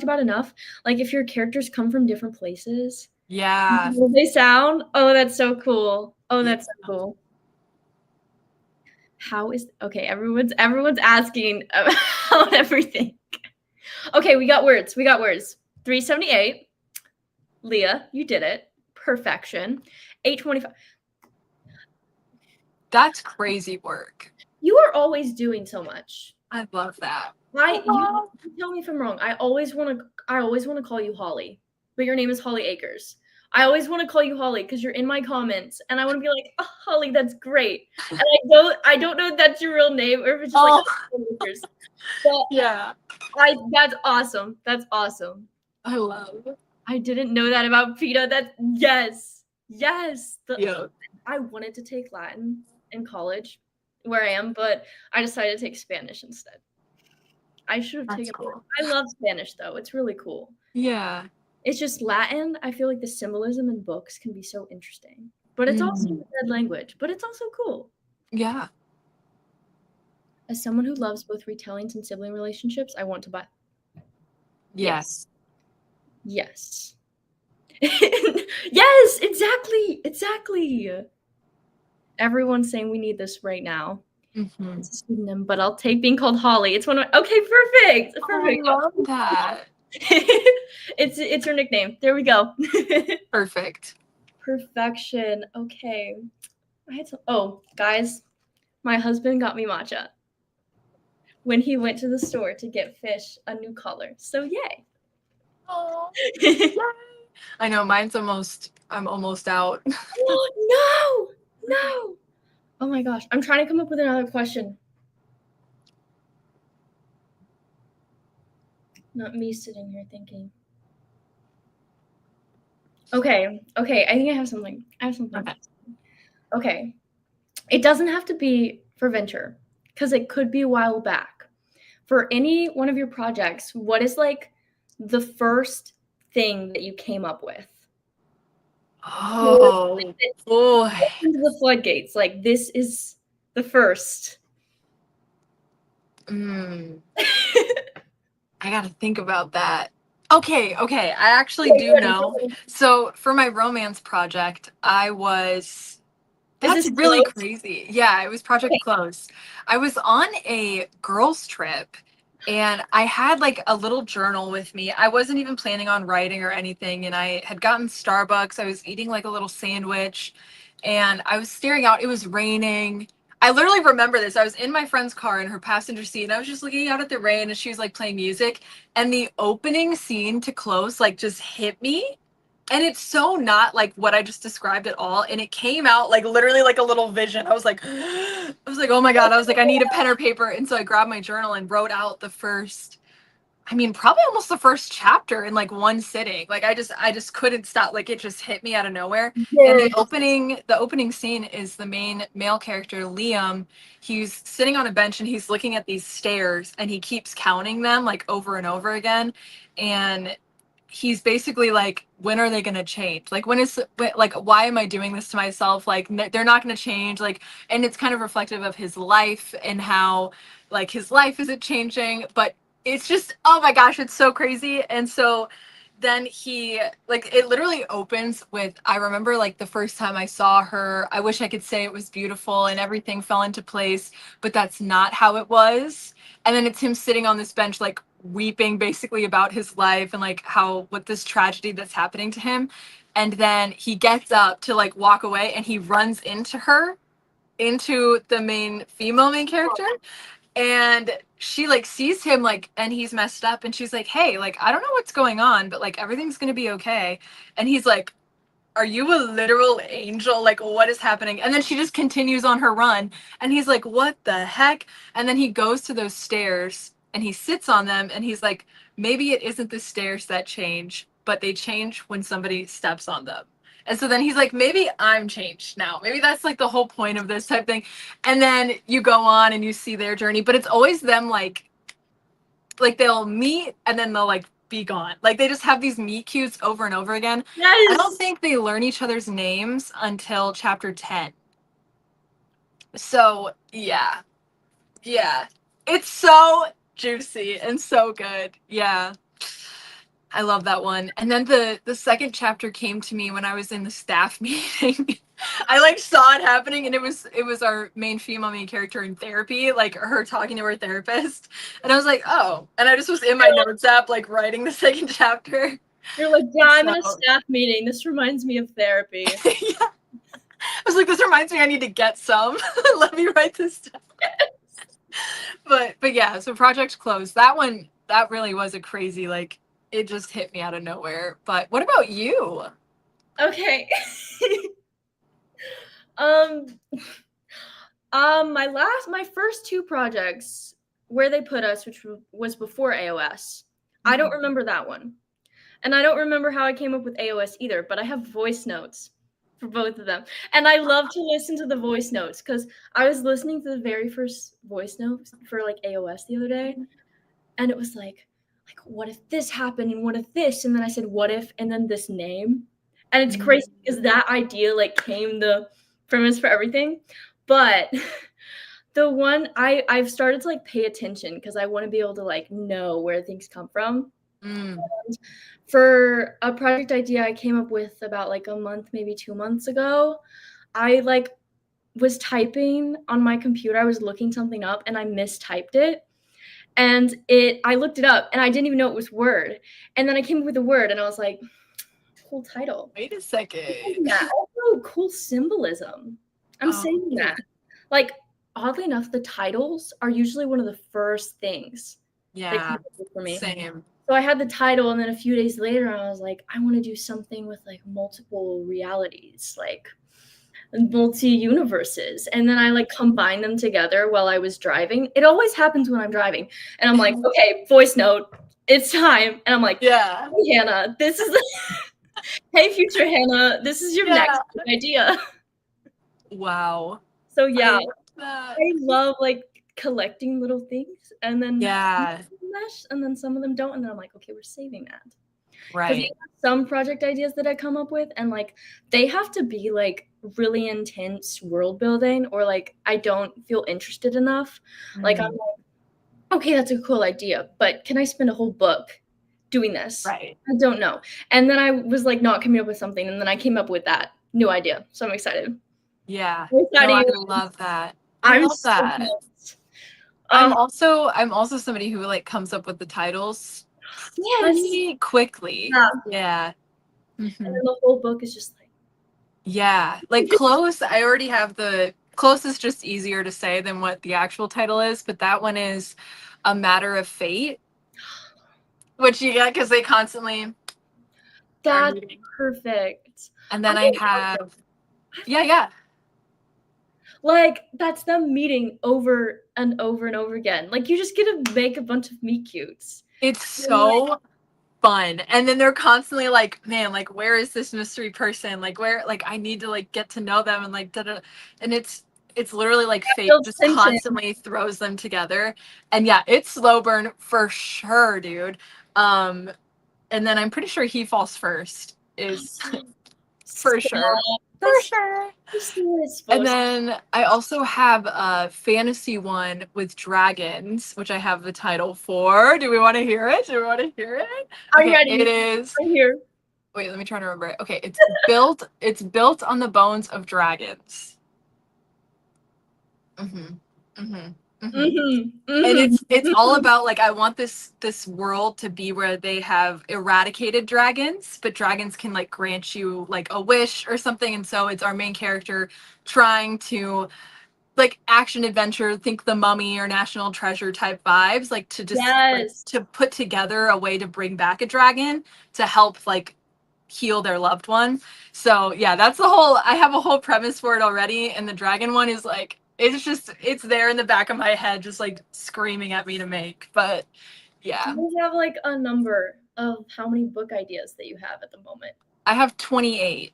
about enough. Like if your characters come from different places. Yeah. How they sound. Oh, that's so cool. Oh, that's so cool. How is okay? Everyone's asking about everything. Okay, we got words. 378. Leah, you did it. Perfection. 825. That's crazy work. You are always doing so much. I love that. You tell me if I'm wrong. I always want to call you Holly, but your name is Holly Akers. I always want to call you Holly because you're in my comments, and I want to be like, oh, Holly, that's great. And I don't know if that's your real name or if it's just like Akers. But yeah, that's awesome. That's awesome. I love it. I didn't know that about PETA. Yes. I wanted to take Latin in college, where I am, but I decided to take Spanish instead. I should have taken. Cool. I love Spanish though; it's really cool. Yeah. It's just Latin. I feel like the symbolism in books can be so interesting, but it's also a dead language. But it's also cool. Yeah. As someone who loves both retellings and sibling relationships, I want to buy. Yes. Yes, exactly. Everyone's saying we need this right now. Mm-hmm. It's a pseudonym, but I'll take being called Holly. It's one of my. Okay, perfect. I love that. It's your nickname. There we go. Perfect. Perfection. Okay. Guys, my husband got me matcha when he went to the store to get Fish a new collar. So yay. Oh. I know I'm almost out. No. Oh my gosh. I'm trying to come up with another question. Not me sitting here thinking. Okay, I think I have something. Okay. It doesn't have to be for venture, because it could be a while back. For any one of your projects, what is like the first thing that you came up with? Oh boy. Into the floodgates. Like, this is the first. I gotta think about that. Okay. I actually do know. So for my romance project, that's really crazy. Yeah, it was Project Close. I was on a girls' trip and I had like a little journal with me. I wasn't even planning on writing or anything. And I had gotten Starbucks. I was eating like a little sandwich and I was staring out. It was raining. I literally remember this. I was in my friend's car in her passenger seat and I was just looking out at the rain and she was like playing music. And the opening scene to Close like just hit me, and it's so not like what I just described at all. And it came out like literally like a little vision. I was like, oh my God. I was like, I need a pen or paper. And so I grabbed my journal and wrote out probably almost the first chapter in like one sitting. Like I just couldn't stop. Like it just hit me out of nowhere. Yes. And the opening scene is the main male character, Liam. He's sitting on a bench and he's looking at these stairs and he keeps counting them like over and over again. And he's basically like, when are they going to change? Like, why am I doing this to myself? Like, they're not going to change. Like, and it's kind of reflective of his life and how like his life isn't changing, but it's just, oh my gosh, it's so crazy. And so then he like, it literally opens with, I remember like the first time I saw her, I wish I could say it was beautiful and everything fell into place, but that's not how it was. And then it's him sitting on this bench like weeping basically about his life and like how what this tragedy that's happening to him. And then he gets up to like walk away and he runs into the main character, and she like sees him like and he's messed up and she's like, hey, like I don't know what's going on, but like everything's gonna be okay. And he's like, are you a literal angel? Like, what is happening? And then she just continues on her run. And he's like, what the heck? And then he goes to those stairs and he sits on them and he's like, maybe it isn't the stairs that change, but they change when somebody steps on them. And so then he's like, maybe I'm changed now. Maybe that's like the whole point of this type thing. And then you go on and you see their journey, but it's always them like they'll meet and then they'll like be gone. Like they just have these meet cutes over and over again. Yes. I don't think they learn each other's names until chapter 10. So yeah. It's so juicy and so good. Yeah. I love that one. And then the second chapter came to me when I was in the staff meeting. I like saw it happening and it was our main female main character in therapy, like her talking to her therapist. And I was like, oh. And I just was in my notes app like writing the second chapter. You're like, yeah, I'm in a staff meeting. This reminds me of therapy. Yeah. I was like, this reminds me I need to get some. Let me write this down. But yeah, so Project Close. That one, that really was a crazy, like, it just hit me out of nowhere. But what about you? Okay. My first two projects, Where They Put Us, which was before AOS. I don't remember that one. And I don't remember how I came up with AOS either, but I have voice notes for both of them. And I love to listen to the voice notes because I was listening to the very first voice notes for like AOS the other day. And it was like, what if this happened and what if this? And then I said, what if, and then this name. And it's crazy because that idea like came the premise for everything. But the one I've started to like pay attention because I want to be able to like know where things come from. For a project idea I came up with about like a month, maybe 2 months ago, I like was typing on my computer. I was looking something up and I mistyped it. And I looked it up and I didn't even know it was Word. And then I came up with a word and I was like, cool title. Wait a second. Yeah, also cool symbolism. I'm saying that. Like, oddly enough, the titles are usually one of the first things. Yeah, for me. Same. So I had the title, and then a few days later, I was like, I want to do something with like multiple realities, like multi-universes. And then I like combined them together while I was driving. It always happens when I'm driving. And I'm like, okay, voice note, it's time. And I'm like, Yeah. hey, Hannah, this is hey, future Hannah, this is your next idea. Wow. So yeah, That. I love like collecting little things, and then Yeah. mesh, and then some of them don't, and then I'm like, okay, we're saving that. Because Right. some project ideas that I come up with, and like they have to be like really intense world building, or like I don't feel interested enough. Like I'm Mm. like, okay, that's a cool idea, but can I spend a whole book doing this? Right. I don't know. And then I was like not coming up with something, and then I came up with that new idea. So I'm excited. Yeah. I'm No, I excited. love that. I I'm love so that. pumped. I'm also somebody who like comes up with the titles Yes. pretty quickly. Yeah. Yeah. And Hmm. then the whole book is just like Yeah. Like close, I already have the close is just easier to say than what the actual title is, but that one is A Matter of Fate, which you get because they constantly are that's meeting. perfect. And I then I love that. have yeah. Like that's them meeting over and over and over again. Like you just get to make a bunch of meet cutes. It's And, like, so fun. And then they're constantly like, man, like where is this mystery person? Like where like I need to like get to know them and like da-da. And it's literally like that fate builds just tension. constantly throws them together. And yeah, it's slow burn for sure, dude. Um and then I'm pretty sure he falls first is for sure. Stop. For That's sure. just the way it's And supposed to. then I also have a fantasy one with dragons, which I have the title for. Do we want to hear it? Do we want to hear it? I'm Okay, ready. it is. Right here. Wait, let me try to remember it. Okay, it's built. It's built on the bones of dragons. Mm-hmm. Mm-hmm. Mm-hmm. And it's all about like I want this world to be where they have eradicated dragons, but dragons can like grant you like a wish or something, and so it's our main character trying to like action adventure, think the Mummy or National Treasure type vibes, like to just like Yes. to put together a way to bring back a dragon to help like heal their loved one. So yeah, that's the whole I have a whole premise for it already, and the dragon one is like it's there in the back of my head just like screaming at me to make. But Do yeah. you have like a number of how many book ideas that you have at the moment? I have 28.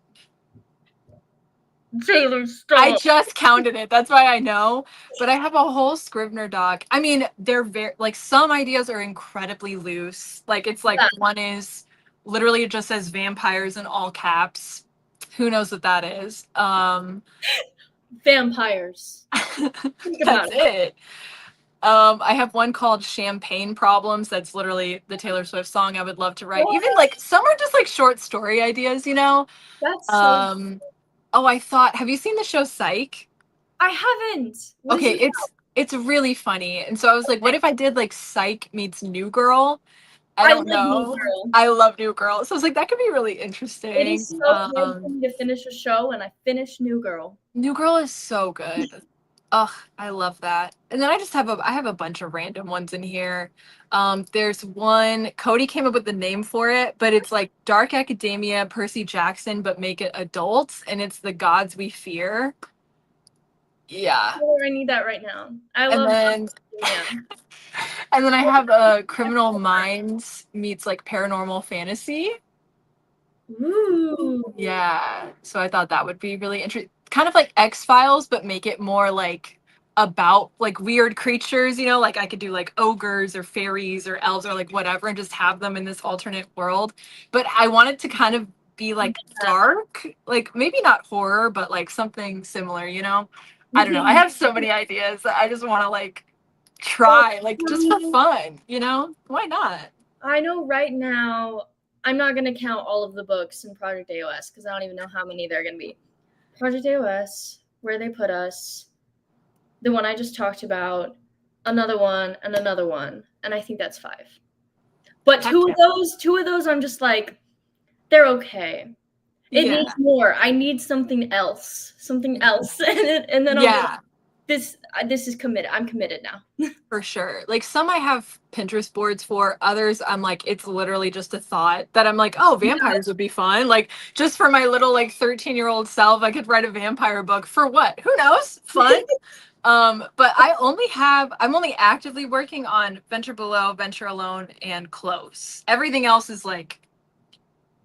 Taylor, I stop. just counted it. That's why I know. But I have a whole Scrivener doc. I mean, they're very like some ideas are incredibly loose. Like it's like Yeah. one is literally it just says vampires in all caps. Who knows what that is? Vampires. Think about That's it. it. I have one called Champagne Problems. That's literally the Taylor Swift song I would love to write. Even What? like some are just like short story ideas, you know? That's so. Um, oh, I thought, have you seen the show Psych? I haven't. What is Okay, it it's really funny. And so I was like, what about? if I did like Psych meets New Girl? I I don't love New know. Girl. I love New Girl. So I was like, that could be really It interesting. is so hard for me to finish a show, and I finished New Girl. New Girl is so good. Ugh, I love that. And then I have a bunch of random ones in here. There's one Cody came up with the name for it, but it's like Dark Academia, Percy Jackson, but make it adults, and it's the gods we fear. Yeah. I need that right now. I And love. then Yeah. and then I have Criminal Minds meets like paranormal fantasy. Ooh. Yeah. So I thought that would be really interesting. Kind of like X-Files, but make it more like about like weird creatures, you know, like I could do like ogres or fairies or elves or like whatever and just have them in this alternate world. But I want it to kind of be like dark, like maybe not horror, but like something similar, you know? I don't know. I have so many ideas that I just want to like try, like just for fun, you know? Why not? I know right now I'm not gonna count all of the books in Project AOS because I don't even know how many there are gonna be. Project AOS, Where They Put Us, the one I just talked about, another one, and I think that's 5. But two of those, I'm just like, they're okay. It Yeah. needs more. I need something else, and then I'll be like, this is committed. I'm committed now. For sure. Like some I have Pinterest boards for, others I'm like it's literally just a thought that I'm like, "Oh, vampires would be fun." Like just for my little like 13-year-old self, I could write a vampire book for what? Who knows? Fun. But I'm only actively working on Venture Below, Venture Alone, and Close. Everything else is like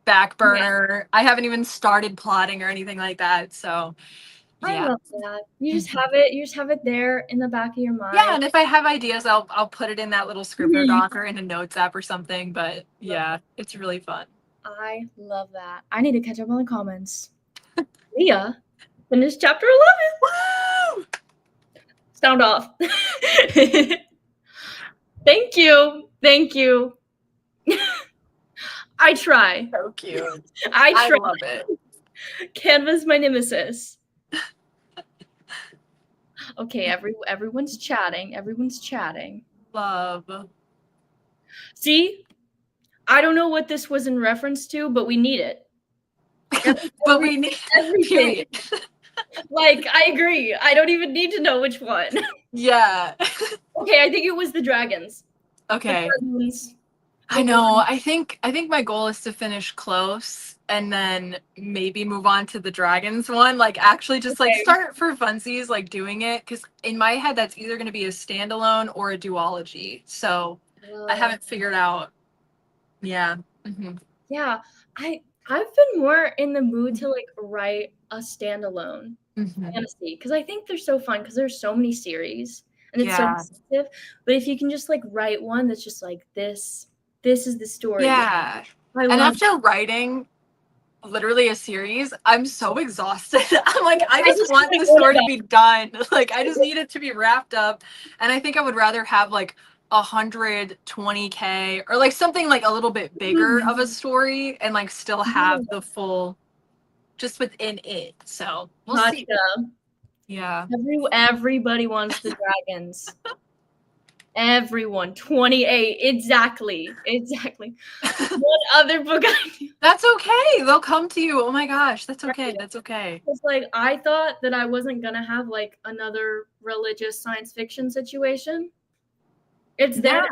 back Yeah, burner. I haven't even started plotting or anything like that. So I yeah. love that. You just have it. You just have it there in the back of your Yeah, mind. and if I have ideas, I'll put it in that little Scrivener Mhm. doc or in a notes app or something. But yeah, it's really fun. I love that. I need to catch up on the comments. Leah finished chapter 11. Woo! Sound off. Thank you. Thank you. I try. So cute. I I try. love it. Canva's my nemesis. Okay, everyone's chatting. Everyone's chatting. Love. See, I don't know what this was in reference to, but we need it. But we need Everything. period. Like, I agree. I don't even need to know which one. Yeah. Okay, I think it was the dragons. Okay. The dragons. I know. I think my goal is to finish Close and then maybe move on to the dragons one. Like actually just like Okay. start for funsies, like doing it. Because in my head that's either gonna be a standalone or a duology. So I haven't figured out. Yeah. Mm-hmm. Yeah, I've been more in the mood to like write a standalone Mm-hmm. fantasy because I think they're so fun because there's so many series and it's so Yeah. expensive. But if you can just like write one that's just like this is the story. Yeah. I And love. after writing literally a series, I'm so exhausted. I'm like, I I just just want like the go to story to bed. be done. Like, I just need it to be wrapped up. And I think I would rather have like 120K or like something like a little bit bigger of a story and like still have the full just within it. So we'll see. Gotcha. Yeah. Everybody wants the dragons. Everyone, 28. Exactly. What other book I do? That's okay. They'll come to you. Oh my gosh. That's okay. That's okay. It's like I thought that I wasn't gonna have like another religious science fiction situation. It's there.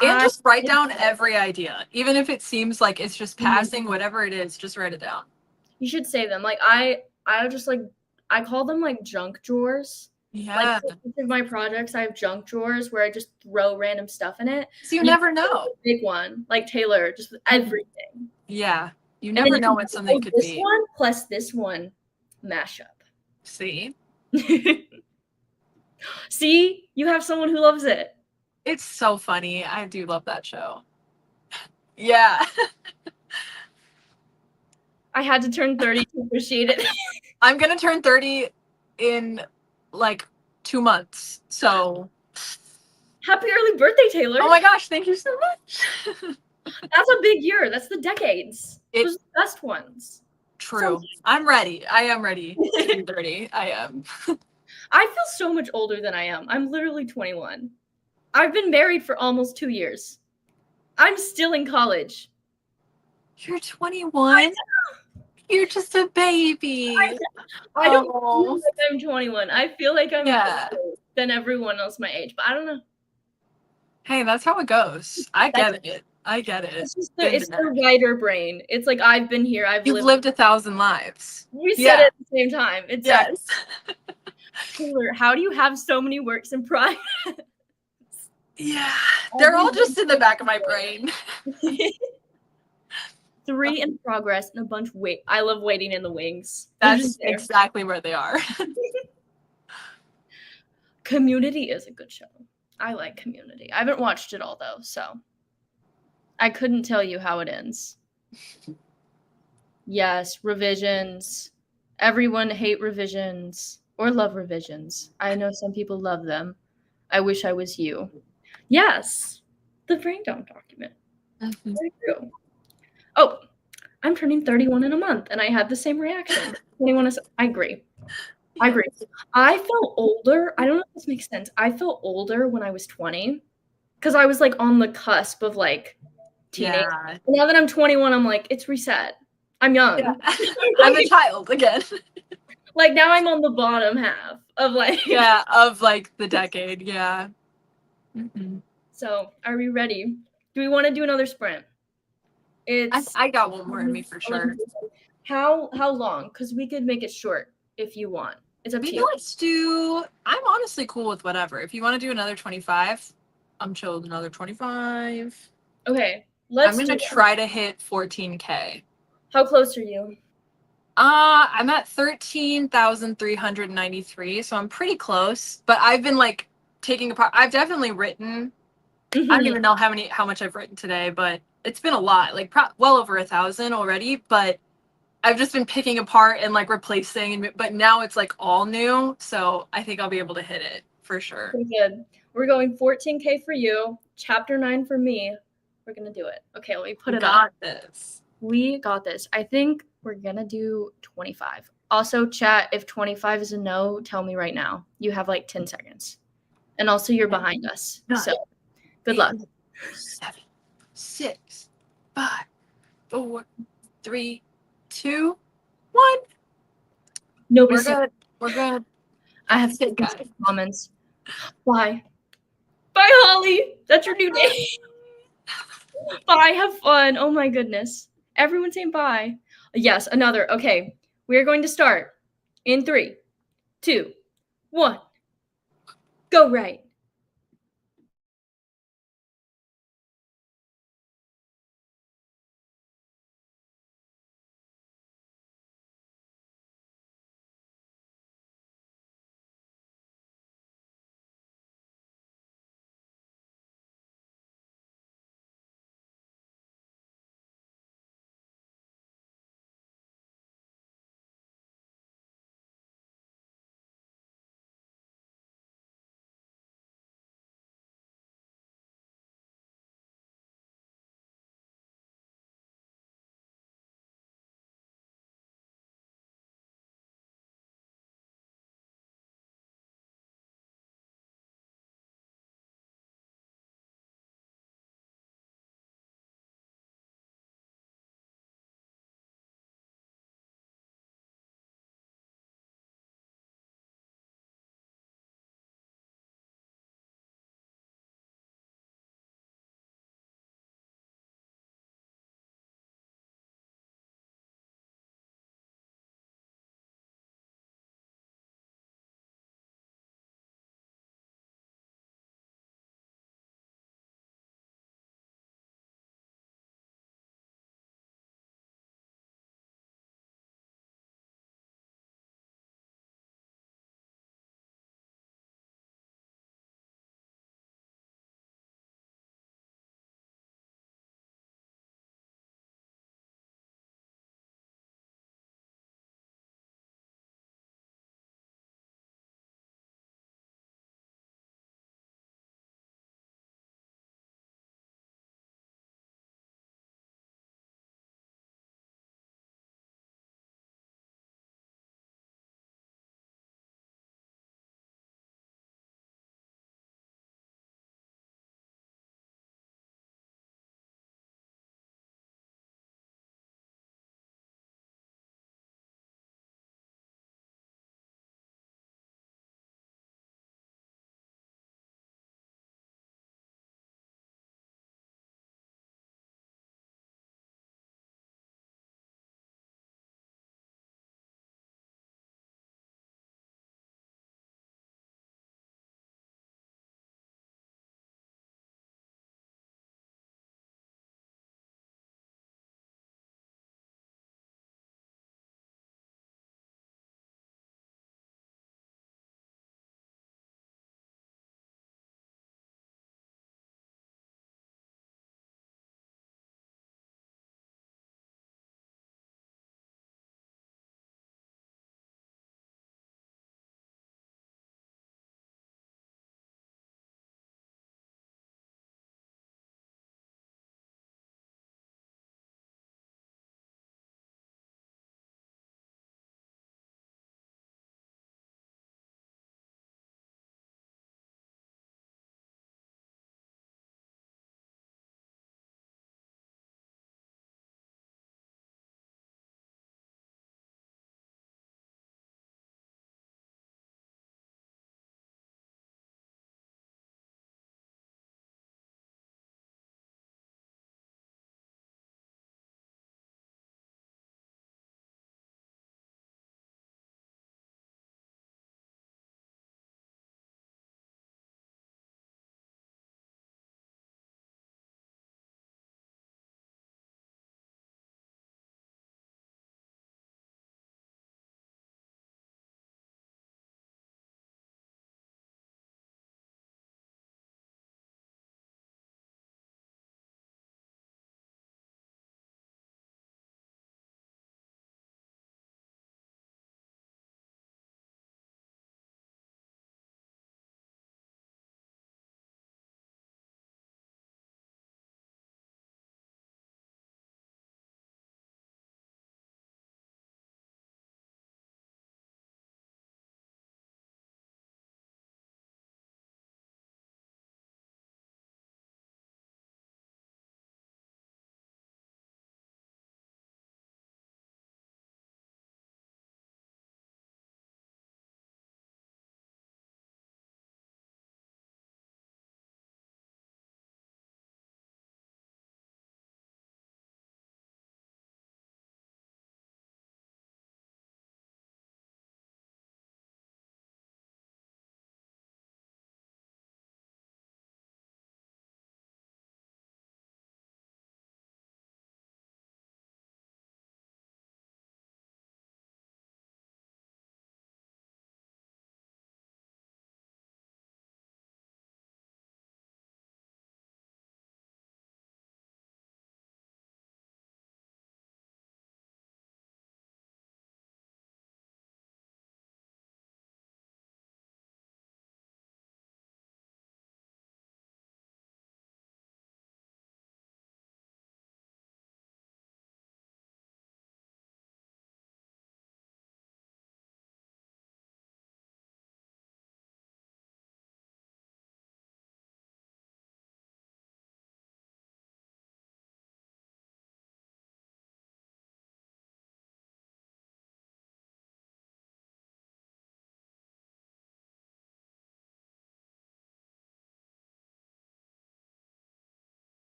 Yeah. And I just write down every idea. Even if it seems like it's just Mhm. passing, whatever it is, just write it down. You should save them. Like I just like I call them like junk drawers. Yeah. Like for each of my projects, I have junk drawers where I just throw random stuff in it. So you And never can do know. a big one, like Taylor, just with everything. Yeah. You And then never you know can what do, something oh, could this be. one plus this one mashup. See? See, you have someone who loves it. It's so funny. I do love that show. Yeah. I had to turn 30 to appreciate it. I'm going to turn 30 in like 2 months. So, Happy early birthday, Taylor. oh my gosh, thank you so much. That's a big year. That's the decades. Those are the best ones. True. I'm ready. I am ready to be 30. I am. I feel so much older than I am. I'm literally 21. I've been married for almost 2 years. I'm still in college. You're 21? You're just a baby. I don't feel like I'm 21. I feel like I'm Yeah. older than everyone else my age, but I don't know. Hey, that's how it goes. I get it. I get it. It's just it's the writer brain. It's like I've been here. You've lived 1,000 lives. We said it at the same time. Exactly. Yes. Taylor, how do you have so many works in progress? Yeah. They're all just in the back of my brain. 3 in progress and a bunch wait. I love waiting in the wings. That's exactly where they are. Community is a good show. I like Community. I haven't watched it all though, so I couldn't tell you how it ends. Yes, revisions. Everyone hate revisions or love revisions. I know some people love them. I wish I was you. Yes, the brain dump document. Very true. Oh, I'm turning 31 in a month, and I had the same reaction. 21 is. I agree. I agree. I felt older. I don't know if this makes sense. I felt older when I was 20 because I was like on the cusp of like teenage. Yeah. And now that I'm 21, I'm like, it's reset. I'm young. Yeah. I'm a child again. Like now I'm on the bottom half of like. Yeah, of like the decade. Yeah. Mm-hmm. So are we ready? Do we want to do another sprint? I got one more in me for sure. How long? Because we could make it short if you want. It's up to Maybe you. let's do. I'm honestly cool with whatever. If you want to do another 25, I'm chill with another 25. Okay, I'm let's gonna do. try to hit 14K. How close are you? I'm at 13,393, so I'm pretty close. But I've been like taking apart. I've definitely written. I don't Mhm. even know how much I've written today, but it's been a lot. Like well over 1,000 already. But I've just been picking apart and like replacing, but now it's like all new. So I think I'll be able to hit it for sure. Pretty good. We're going 14K for you, chapter 9 for me. We're gonna do it. Okay, let me put it up. Got this. We got this. I think we're gonna do 25. Also, chat, if 25 is a no, tell me right now. You have like 10 seconds. And also, you're behind us. So, good luck. 7, 6, 5, 4, 3, 2, 1. Nobody We're said good. We're good. I have That's it, guys. comments. Bye. Bye, Holly. That's your new name. Bye. Have fun. Oh my goodness. Everyone saying bye. Yes, another. Okay. We are going to start in 3, 2, 1. Go right.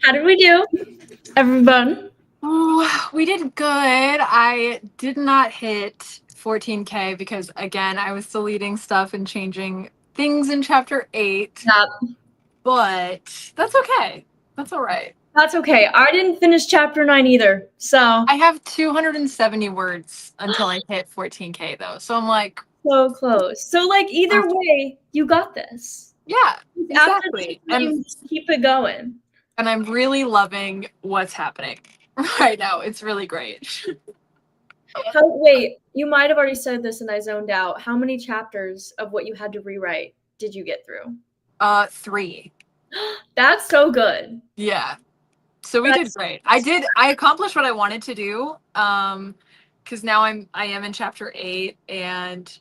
How did we do, everyone? Ooh, we did good. I did not hit 14K because, again, I was deleting stuff and changing things in chapter 8. Yeah, But that's okay. That's all right. that's okay. I didn't finish chapter 9 either, so I have 270 words until I hit 14K, though. So I'm like, so close. So, like, either way, you got this. yeah, After this, exactly. you just keep it going. And I'm really loving what's happening right now. It's really great. Wait, you might have already said this and I zoned out. How many chapters of what you had to rewrite did you get through? 3. That's so good. Yeah. So we did great. I accomplished what I wanted to do. Because now I am in chapter 8, and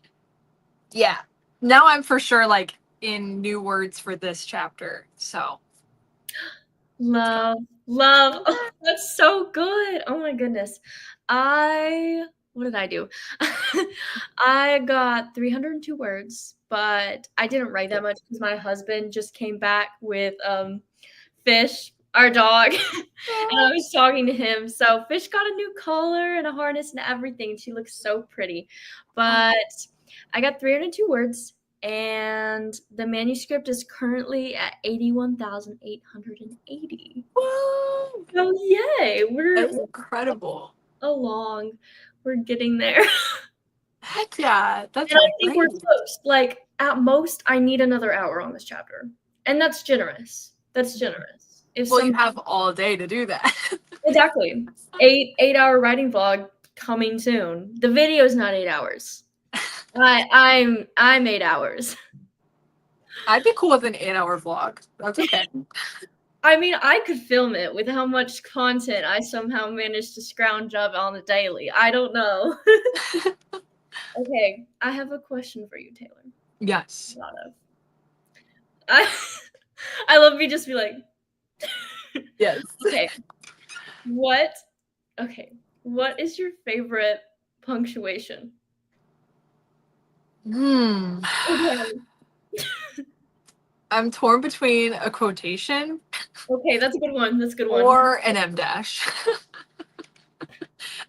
yeah. Now I'm for sure like in new words for this chapter. So Love. Oh, that's so good. Oh my goodness. What did I do? I got 302 words, but I didn't write that much because my husband just came back with Fish, our dog, and I was talking to him. So Fish got a new collar and a harness and everything. She looks so pretty. But I got 302 words, and the manuscript is currently at 81,880. Woo! So yay, That's incredible. along. We're getting there. Heck yeah. That's And I think we're great. close. Like at most, I need another hour on this chapter. And that's generous. That's generous. Well, you have all day to do that. Exactly. 8 hour writing vlog coming soon. The video is not 8 hours. I'm 8 hours. I'd be cool with an 8-hour vlog. That's okay. I mean, I could film it with how much content I somehow managed to scrounge up on the daily. I don't know. Okay, I have a question for you, Taylor. Yes. A lot of. I love me just be like, Yes. okay, what is your favorite punctuation? Okay. I'm torn between a quotation Okay, that's a good one. That's a good one. or an M dash.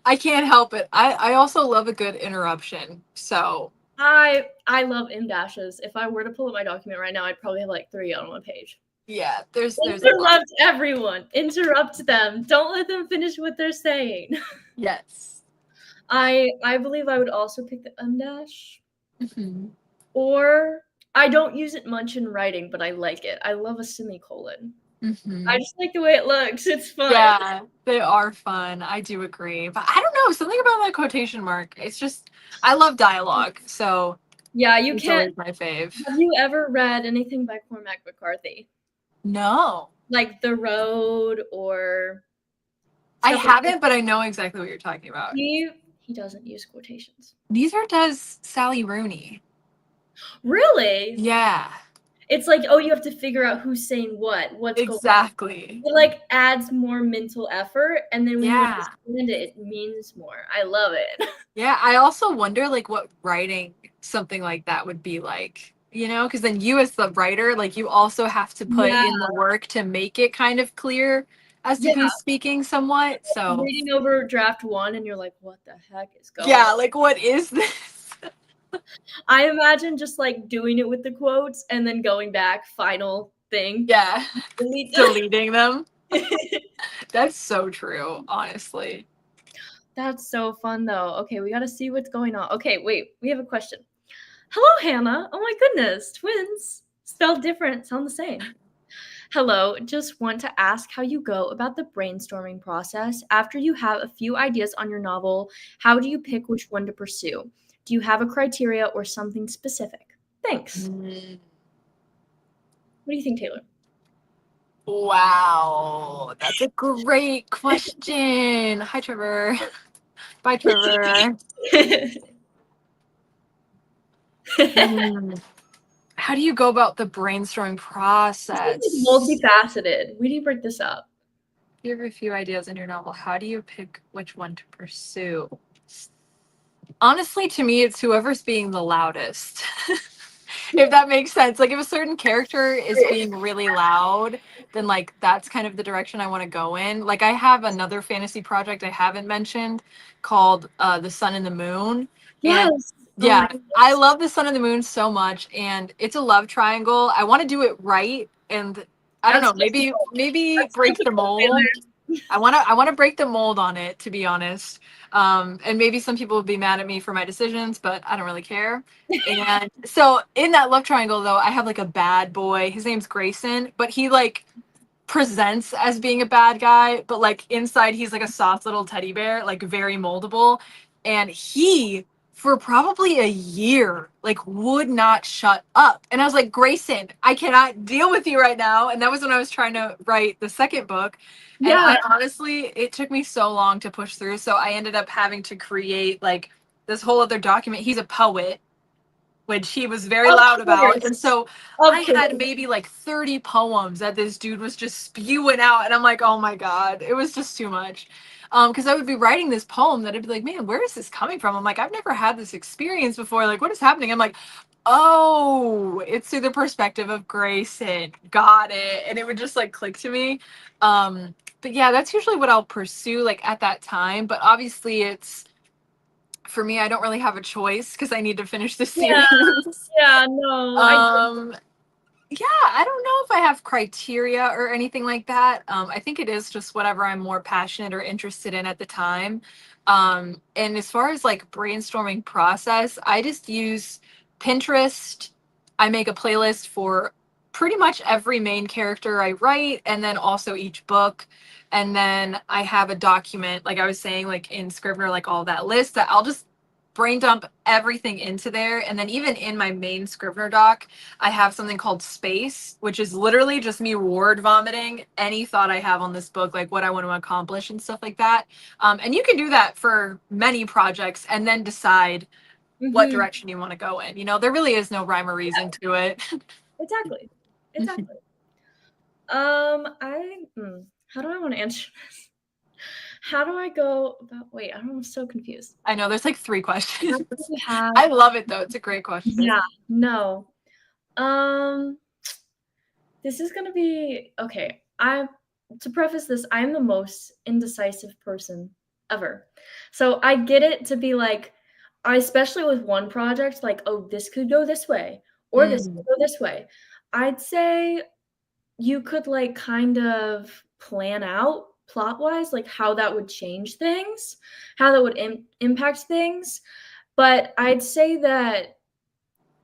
I can't help it. I also love a good interruption. So I love M dashes. If I were to pull up my document right now, I'd probably have like 3 on one page. yeah, there's a lot. Interrupt everyone. Interrupt them. Don't let them finish what they're saying. Yes. I believe I would also pick the M dash. Mm-hmm. Or I don't use it much in writing, but I like it. I love a semicolon. Mm-hmm. I just like the way it looks. It's fun. Yeah, they are fun. I do agree. But I don't know, something about that quotation mark. It's just I love dialogue, so Yeah, you it's can't. always my fave. Have you ever read anything by Cormac McCarthy? No. Like The Road or I stuff like haven't, but I know exactly what you're talking about. He doesn't use quotations. Neither does Sally Rooney. Really? Yeah. It's like, oh, you have to figure out who's saying what's Exactly. going on. It like adds more mental effort, and then when you Yeah. understand it, it means more. I love it. Yeah, I also wonder like what writing something like that would be like, because then you as the writer, like you also have to put Yeah. in the work to make it kind of clear as to Yeah. who's speaking somewhat. So Reading over draft 1 and you're like, what the heck is going yeah, on? like what is this? I imagine just like doing it with the quotes and then going back, final thing. Yeah. Delete Deleting them. That's so true, honestly. That's so fun though. Okay, we gotta see what's going on. Okay, wait, we have a question. Hello, Hannah. Oh my goodness, twins. Spelled different, sound the same. Hello, just want to ask how you go about the brainstorming process. After you have a few ideas on your novel, how do you pick which one to pursue? Do you have a criteria or something specific? Thanks. What do you think, Taylor? Wow, that's a great question. Hi, Trevor. Bye, Trevor. How do you go about the brainstorming process? It's multifaceted. We need to break this up. You have a few ideas in your novel. How do you pick which one to pursue? Honestly, to me, it's whoever's being the loudest. If that makes sense. Like if a certain character is being really loud, then like that's kind of the direction I want to go in. Like I have another fantasy project I haven't mentioned called The Sun and the Moon. And Yes. Oh my yeah, I love The Sun and the Moon so much, and it's a love triangle. I want to do it right, and I don't That's know, maybe that's break the typical mold. Taylor. I want to break the mold on it, to be honest. And maybe some people will be mad at me for my decisions, but I don't really care. And so in that love triangle, though, I have like a bad boy. His name's Grayson, but he like presents as being a bad guy, but like inside he's like a soft little teddy bear, like very moldable. And he, for probably a year, like would not shut up. And I was like, Grayson, I cannot deal with you right now. And that was when I was trying to write the second book. And Yeah. I honestly, it took me so long to push through. So I ended up having to create like this whole other document. He's a poet, which he was very Of loud about. course. And so Of I course. had maybe like 30 poems that this dude was just spewing out. And I'm like, oh my God, it was just too much. Because I would be writing this poem that I'd be like, man, where is this coming from? I'm like, I've never had this experience before. Like, what is happening? I'm like, oh, it's through the perspective of Grayson. Got it. And it would just like click to me. But yeah, that's usually what I'll pursue like at that time. But obviously, it's for me, I don't really have a choice because I need to finish the Yeah. series. Yeah. No. um, yeah, I don't know if I have criteria or anything like that. I think it is just whatever I'm more passionate or interested in at the time. And as far as like brainstorming process, I just use Pinterest. I make a playlist for pretty much every main character I write, and then also each book. And then I have a document, like I was saying, like in Scrivener, like all that list that I'll just brain dump everything into there. And then even in my main Scrivener doc, I have something called space, which is literally just me word vomiting any thought I have on this book, like what I want to accomplish and stuff like that. And you can do that for many projects and then decide what Mhm. direction you want to go in. You know, there really is no rhyme or reason to it. Exactly. Exactly. How do I want to answer this? How do I go about? Wait, I'm so confused. I know there's like three How questions. do you have? I love it though. It's a great question. Yeah. No. Um. This is gonna be okay. To preface this, I am the most indecisive person ever. So I get it to be like, I especially with one project, like, oh, this could go this way, or this could Mm, go this way. I'd say you could like kind of plan out plot wise, like how that would change things, how that would impact things. But I'd say that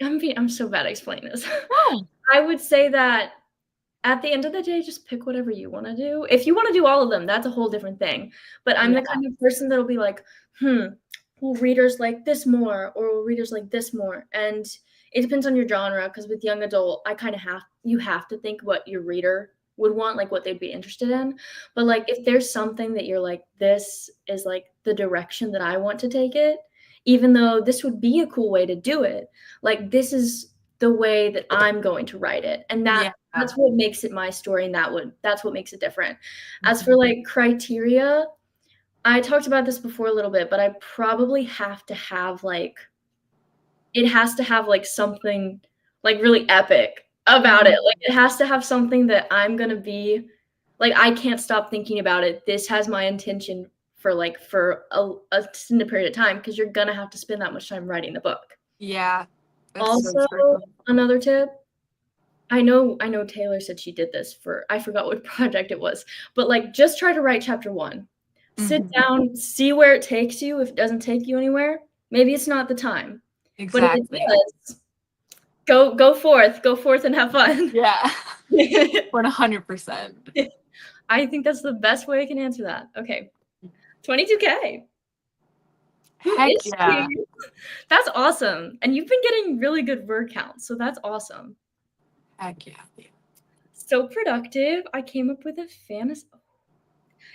I'm so bad at explaining this. no. I would say that at the end of the day, just pick whatever you wanna do. If you wanna do all of them, that's a whole different thing, but I'm Yeah. the kind of person that'll be like, "Hmm, will readers like this more or will readers like this more?" And it depends on your genre. Because with young adult, I kinda have to think what your reader would want, like, what they'd be interested in, but, like, if there's something that you're like, "This is, like, the direction that I want to take it, even though this would be a cool way to do it, like, this is the way that I'm going to write it," and Yeah. that's what makes it my story, and that's what makes it different. As for, Mhm. like, criteria, I talked about this before a little bit, but I probably have to have, like it has to have, like, something, like, really epic about it, Mhm. like, it has to have something that I'm gonna be like, I can't stop thinking about it. This has my intention for, like, for a extended period of time because 'cause you're gonna have to spend that much time writing the book. Yeah. That's so Also, true. another tip, I know Taylor said she did this for I forgot what project it was, but, like, just try to write chapter 1. Sit Mhm. down, see where it takes you. If it doesn't take you anywhere, maybe it's not the time, but if it Exactly. does, go forth and have fun. Yeah. 100%. I think that's the best way I can answer that. Okay, 22K. Who Heck is yeah. she? That's awesome, and you've been getting really good word count, so that's awesome. Heck yeah. So productive. I came up with a fantasy.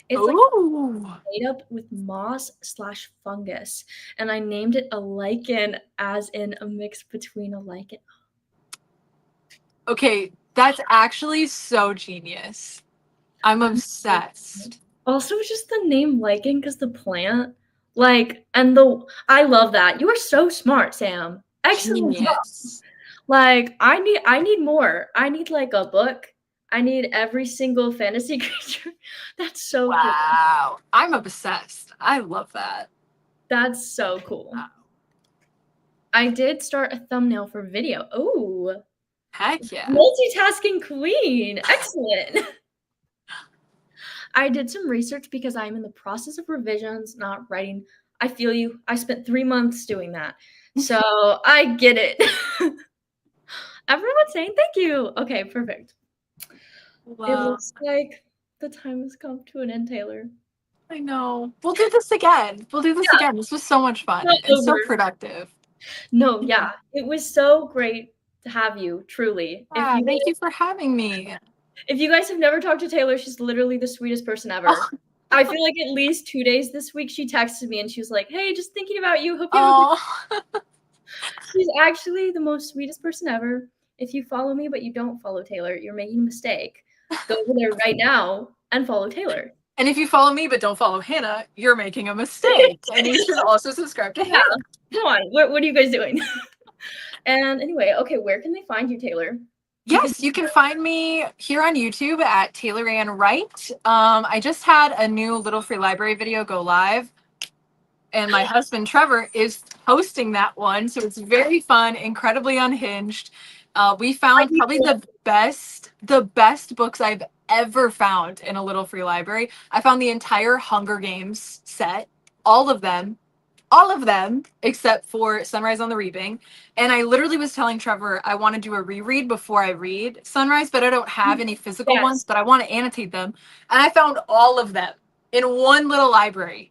It's like Ooh. made up with moss/fungus, and I named it a lichen, as in a mix between a lichen. Okay, that's actually so genius. I'm I'm so obsessed. also, just the name lichen because the plant, like, and the I love that. You are so smart, Sam. Excellent job. Genius. Like, I need more. I need, like, a book. I need every single fantasy creature. That's so cool. Wow. I'm obsessed. I love that. That's so cool. Wow. I did start a thumbnail for video. Oh, Heck yeah. multitasking queen. Excellent. I did some research because I'm in the process of revisions, not writing. I feel you. I spent 3 months doing that. So I get it. Everyone's saying thank you. Okay, perfect. It looks like the time has come to an end, Taylor. I know. We'll do this again. We'll do this Yeah. again. This was so much fun Not and so over. productive. No, yeah. It was so great to have you, truly. Yeah, thank you for having me. If you guys have never talked to Taylor, she's literally the sweetest person ever. Oh. I feel like at least 2 days this week she texted me and she was like, "Hey, just thinking about you. Hope you have a good." She's actually the most sweetest person ever. If you follow me but you don't follow Taylor, you're making a mistake. Go over there right now and follow Taylor. And if you follow me but don't follow Hannah, you're making a mistake. And you should also subscribe to Hannah. Come on, what are you guys doing? And anyway, okay, where can they find you, Taylor? Yes, you can find me here on YouTube at Taylor Ann Wright. I just had a new Little Free Library video go live, and my husband Trevor is hosting that one, so it's very fun, incredibly unhinged. We found probably the best books I've ever found in a Little Free Library. I found the entire Hunger Games set, all of them except for Sunrise on the Reaping. And I literally was telling Trevor I want to do a reread before I read Sunrise, but I don't have any physical ones, but I want to annotate them. And I found all of them in one little library.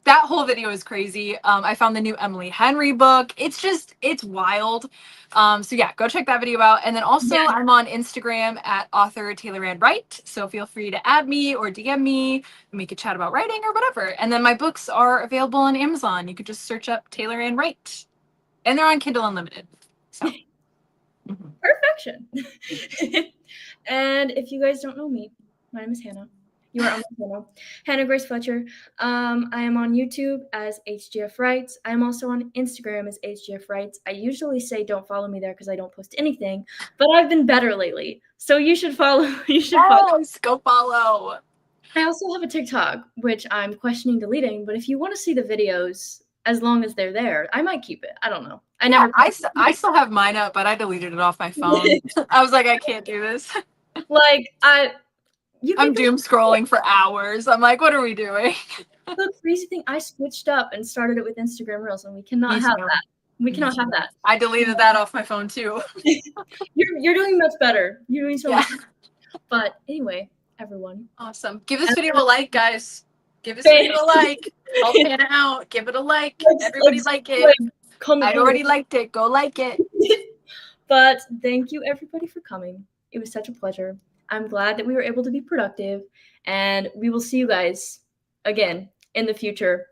That whole video is crazy. I found the new Emily Henry book. It's wild. So yeah, go check that video out. And then also I'm on Instagram at author Taylor Ann Wright. So feel free to add me or DM me and we could chat about writing or whatever. And then my books are available on Amazon. You could just search up Taylor Ann Wright. And they're on Kindle Unlimited. So perfection. And if you guys don't know me, my name is Hannah. You are on my channel, Hannah Grace Fletcher. I am on YouTube as HGF Writes. I'm also on Instagram as HGF Writes. I usually say don't follow me there because I don't post anything, but I've been better lately. So you should follow. Follow. Go follow. I also have a TikTok, which I'm questioning deleting, but if you want to see the videos, as long as they're there, I might keep it. I don't know. I still have mine up, but I deleted it off my phone. I was like, I can't do this. Like, I'm doom scrolling for hours. I'm like, what are we doing? The crazy thing, I switched up and started it with Instagram Reels, and we cannot have that. We cannot have that. I deleted that off my phone too. You're doing much better. You're doing so much better. But anyway, everyone. Awesome. Give this video a like, guys. Give this video a like. Help Hannah out. Give it a like. Everybody like it. I already liked it. Go like it. But thank you everybody for coming. It was such a pleasure. I'm glad that we were able to be productive, and we will see you guys again in the future.